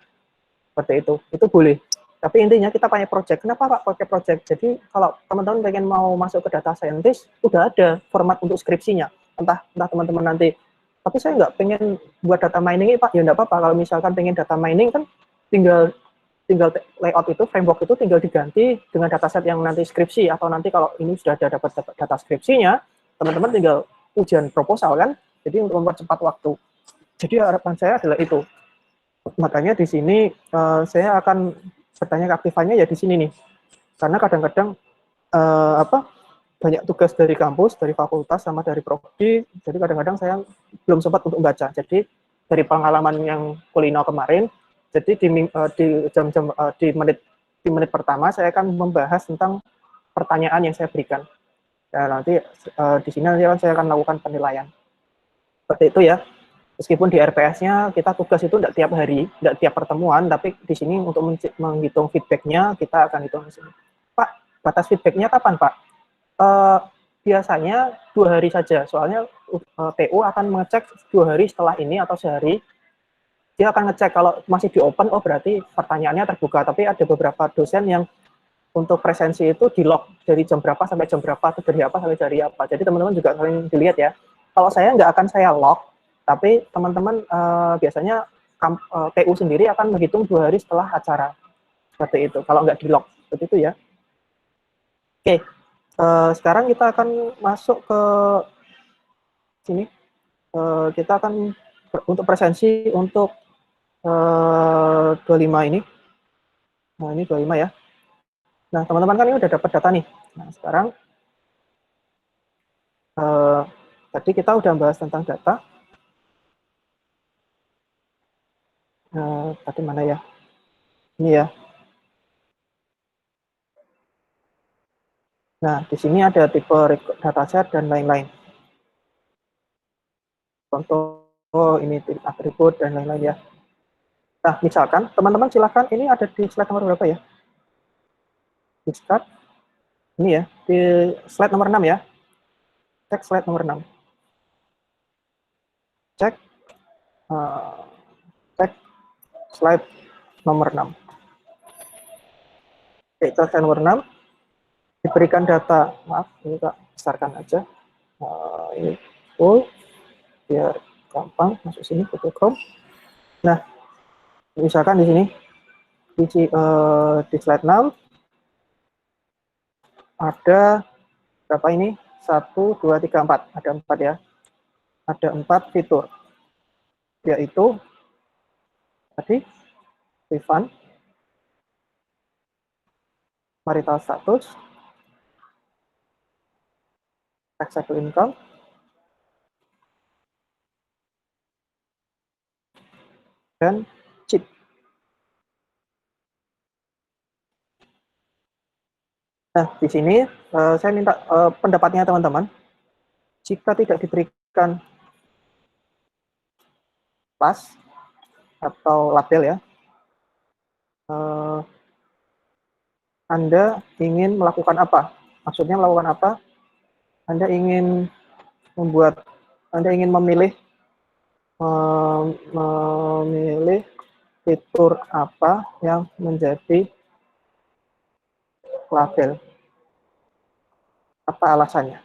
seperti itu boleh. Tapi intinya kita pakai project. Kenapa Pak pakai project? Jadi kalau teman-teman pengen mau masuk ke data scientist, udah ada format untuk skripsinya. Entah teman-teman nanti, tapi saya nggak pengen buat data mining Pak, ya nggak apa-apa. Kalau misalkan pengen data mining kan tinggal layout itu, framework itu tinggal diganti dengan dataset yang nanti skripsi, atau nanti kalau ini sudah ada dapat data skripsinya, teman-teman tinggal ujian proposal kan, jadi untuk mempercepat waktu. Jadi harapan saya adalah itu. Makanya di sini saya akan bertanya keaktifannya ya di sini nih, karena kadang-kadang banyak tugas dari kampus, dari fakultas, sama dari prodi, jadi kadang-kadang saya belum sempat untuk membaca. Jadi dari pengalaman yang kulino kemarin, jadi di menit pertama saya akan membahas tentang pertanyaan yang saya berikan. Dan nanti di sini saya akan melakukan penilaian. Seperti itu ya. Meskipun di RPS-nya kita tugas itu tidak tiap hari, tidak tiap pertemuan, tapi di sini untuk menghitung feedback-nya kita akan hitung di sini. Pak, batas feedback-nya kapan Pak? Biasanya 2 hari saja, soalnya TU akan mengecek 2 hari setelah ini atau sehari. Dia akan ngecek kalau masih di open, oh berarti pertanyaannya terbuka. Tapi ada beberapa dosen yang untuk presensi itu di lock dari jam berapa sampai jam berapa, atau dari apa sampai dari apa. Jadi teman-teman juga sering dilihat ya. Kalau saya nggak akan saya lock, tapi teman-teman biasanya TU sendiri akan menghitung 2 hari setelah acara. Seperti itu, kalau nggak di lock. Seperti itu ya. Oke, sekarang kita akan masuk ke sini. Kita akan untuk presensi untuk 25 ini. Nah, ini 25 ya. Nah, teman-teman kan ini udah dapat data nih. Nah, sekarang tadi kita udah bahas tentang data. Tadi mana ya? Ini ya. Nah, di sini ada tipe dataset dan lain-lain. Contoh ini atribut dan lain-lain ya. Nah, misalkan teman-teman silakan, ini ada di slide nomor berapa ya? Di start. Ini ya, di slide nomor 6 ya. Cek slide nomor 6. Cek slide nomor 6. Oke, slide nomor 6. Diberikan data, maaf, ini tak besarkan aja. Ini full, biar gampang masuk sini Google Chrome. Nah, misalkan di sini, di slide 6, ada berapa ini? 1, 2, 3, 4. Ada 4 ya. Ada 4 fitur. Yaitu, tadi, refund, marital status, taxable income, dan chip. Nah, di sini saya minta pendapatnya teman-teman. Jika tidak diberikan pas atau label ya, Anda ingin melakukan apa? Maksudnya melakukan apa? Anda ingin memilih fitur apa yang menjadi label. Apa alasannya?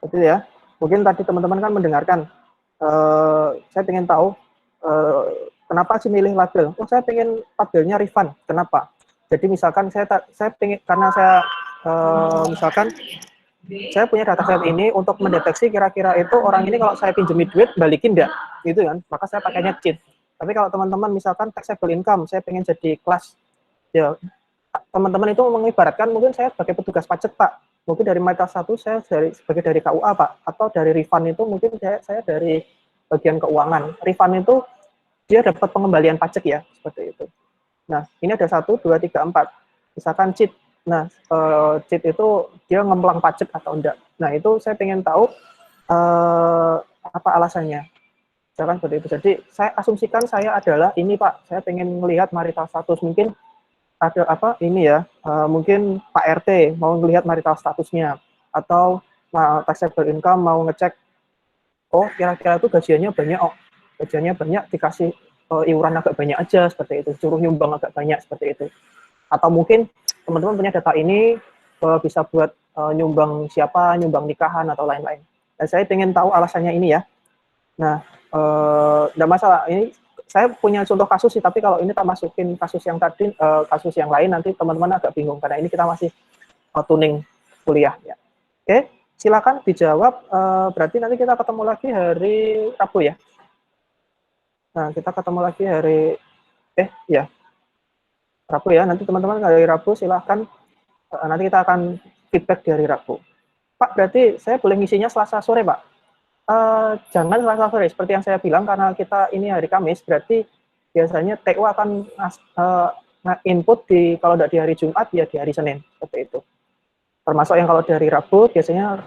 Itu ya. Mungkin tadi teman-teman kan mendengarkan. Saya ingin tahu kenapa sih milih label. Oh, saya ingin labelnya refund. Kenapa? Jadi misalkan saya ingin, karena saya misalkan saya punya dataset ini untuk mendeteksi kira-kira itu orang ini kalau saya pinjemin duit balikin enggak, gitu kan? Maka saya pakainya cheat. Tapi kalau teman-teman misalkan taxable income, saya pengen jadi kelas ya teman-teman itu mengibaratkan mungkin saya sebagai petugas pajak Pak, mungkin dari Maritas 1 saya sebagai dari KUA Pak, atau dari refund itu mungkin saya dari bagian keuangan. Refund itu dia dapat pengembalian pajak ya, seperti itu. Nah, ini ada 1, 2, 3, 4. Misalkan cheat. Nah, cheat itu dia ngemplang pajak atau enggak. Nah, itu saya ingin tahu apa alasannya. Misalkan seperti itu. Jadi, saya asumsikan saya adalah ini Pak, saya ingin melihat marital status. Mungkin ada apa ini ya, mungkin Pak RT mau melihat marital statusnya. Atau taxable income mau ngecek, oh kira-kira itu gajiannya banyak, oh gajiannya banyak dikasih iuran agak banyak aja, seperti itu, suruh nyumbang agak banyak, seperti itu. Atau mungkin teman-teman punya data ini bisa buat nyumbang siapa, nyumbang nikahan atau lain-lain. Dan saya ingin tahu alasannya ini ya. Nah, enggak masalah. Ini saya punya contoh kasus sih, tapi kalau ini tak masukin kasus yang tadi, kasus yang lain nanti teman-teman agak bingung karena ini kita masih tuning kuliah ya. Oke, silakan dijawab. Berarti nanti kita ketemu lagi hari Rabu ya. Nah, kita ketemu lagi hari ya. Rabu ya, nanti teman-teman hari Rabu silahkan, nanti kita akan feedback di hari Rabu. Pak, berarti saya boleh ngisinya Selasa sore, Pak? Jangan Selasa sore, seperti yang saya bilang, karena kita ini hari Kamis, berarti biasanya TU akan input kalau tidak di hari Jumat, ya di hari Senin, seperti itu. Termasuk yang kalau dari Rabu, biasanya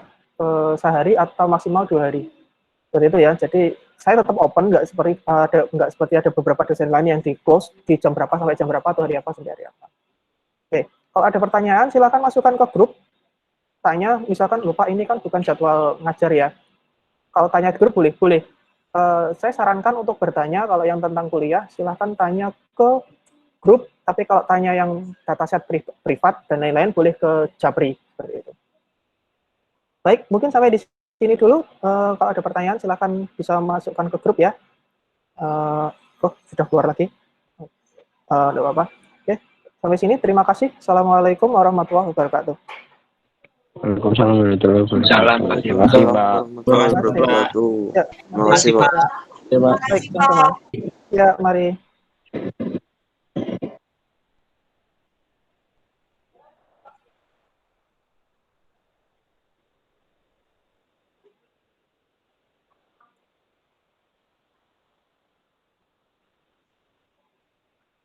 sehari atau maksimal 2 hari. Seperti itu ya, jadi saya tetap open, nggak seperti ada beberapa dosen lain yang di close di jam berapa sampai jam berapa, atau hari apa sampai hari apa. Oke, kalau ada pertanyaan silakan masukkan ke grup, tanya, misalkan lupa ini kan bukan jadwal ngajar ya, kalau tanya di grup boleh. Saya sarankan untuk bertanya kalau yang tentang kuliah silahkan tanya ke grup, tapi kalau tanya yang dataset privat dan lain-lain boleh ke Japri, seperti itu. Baik, mungkin sampai di sini dulu. Kalau ada pertanyaan silahkan bisa masukkan ke grup ya. Sudah keluar lagi. Tidak apa-apa. Oke, sampai sini. Terima kasih. Assalamualaikum warahmatullahi wabarakatuh. Waalaikumsalam warahmatullahi wabarakatuh. Terima kasih, Pak. Terima kasih, Pak. Terima kasih, Pak. Baik, teman-teman. Ya, mari.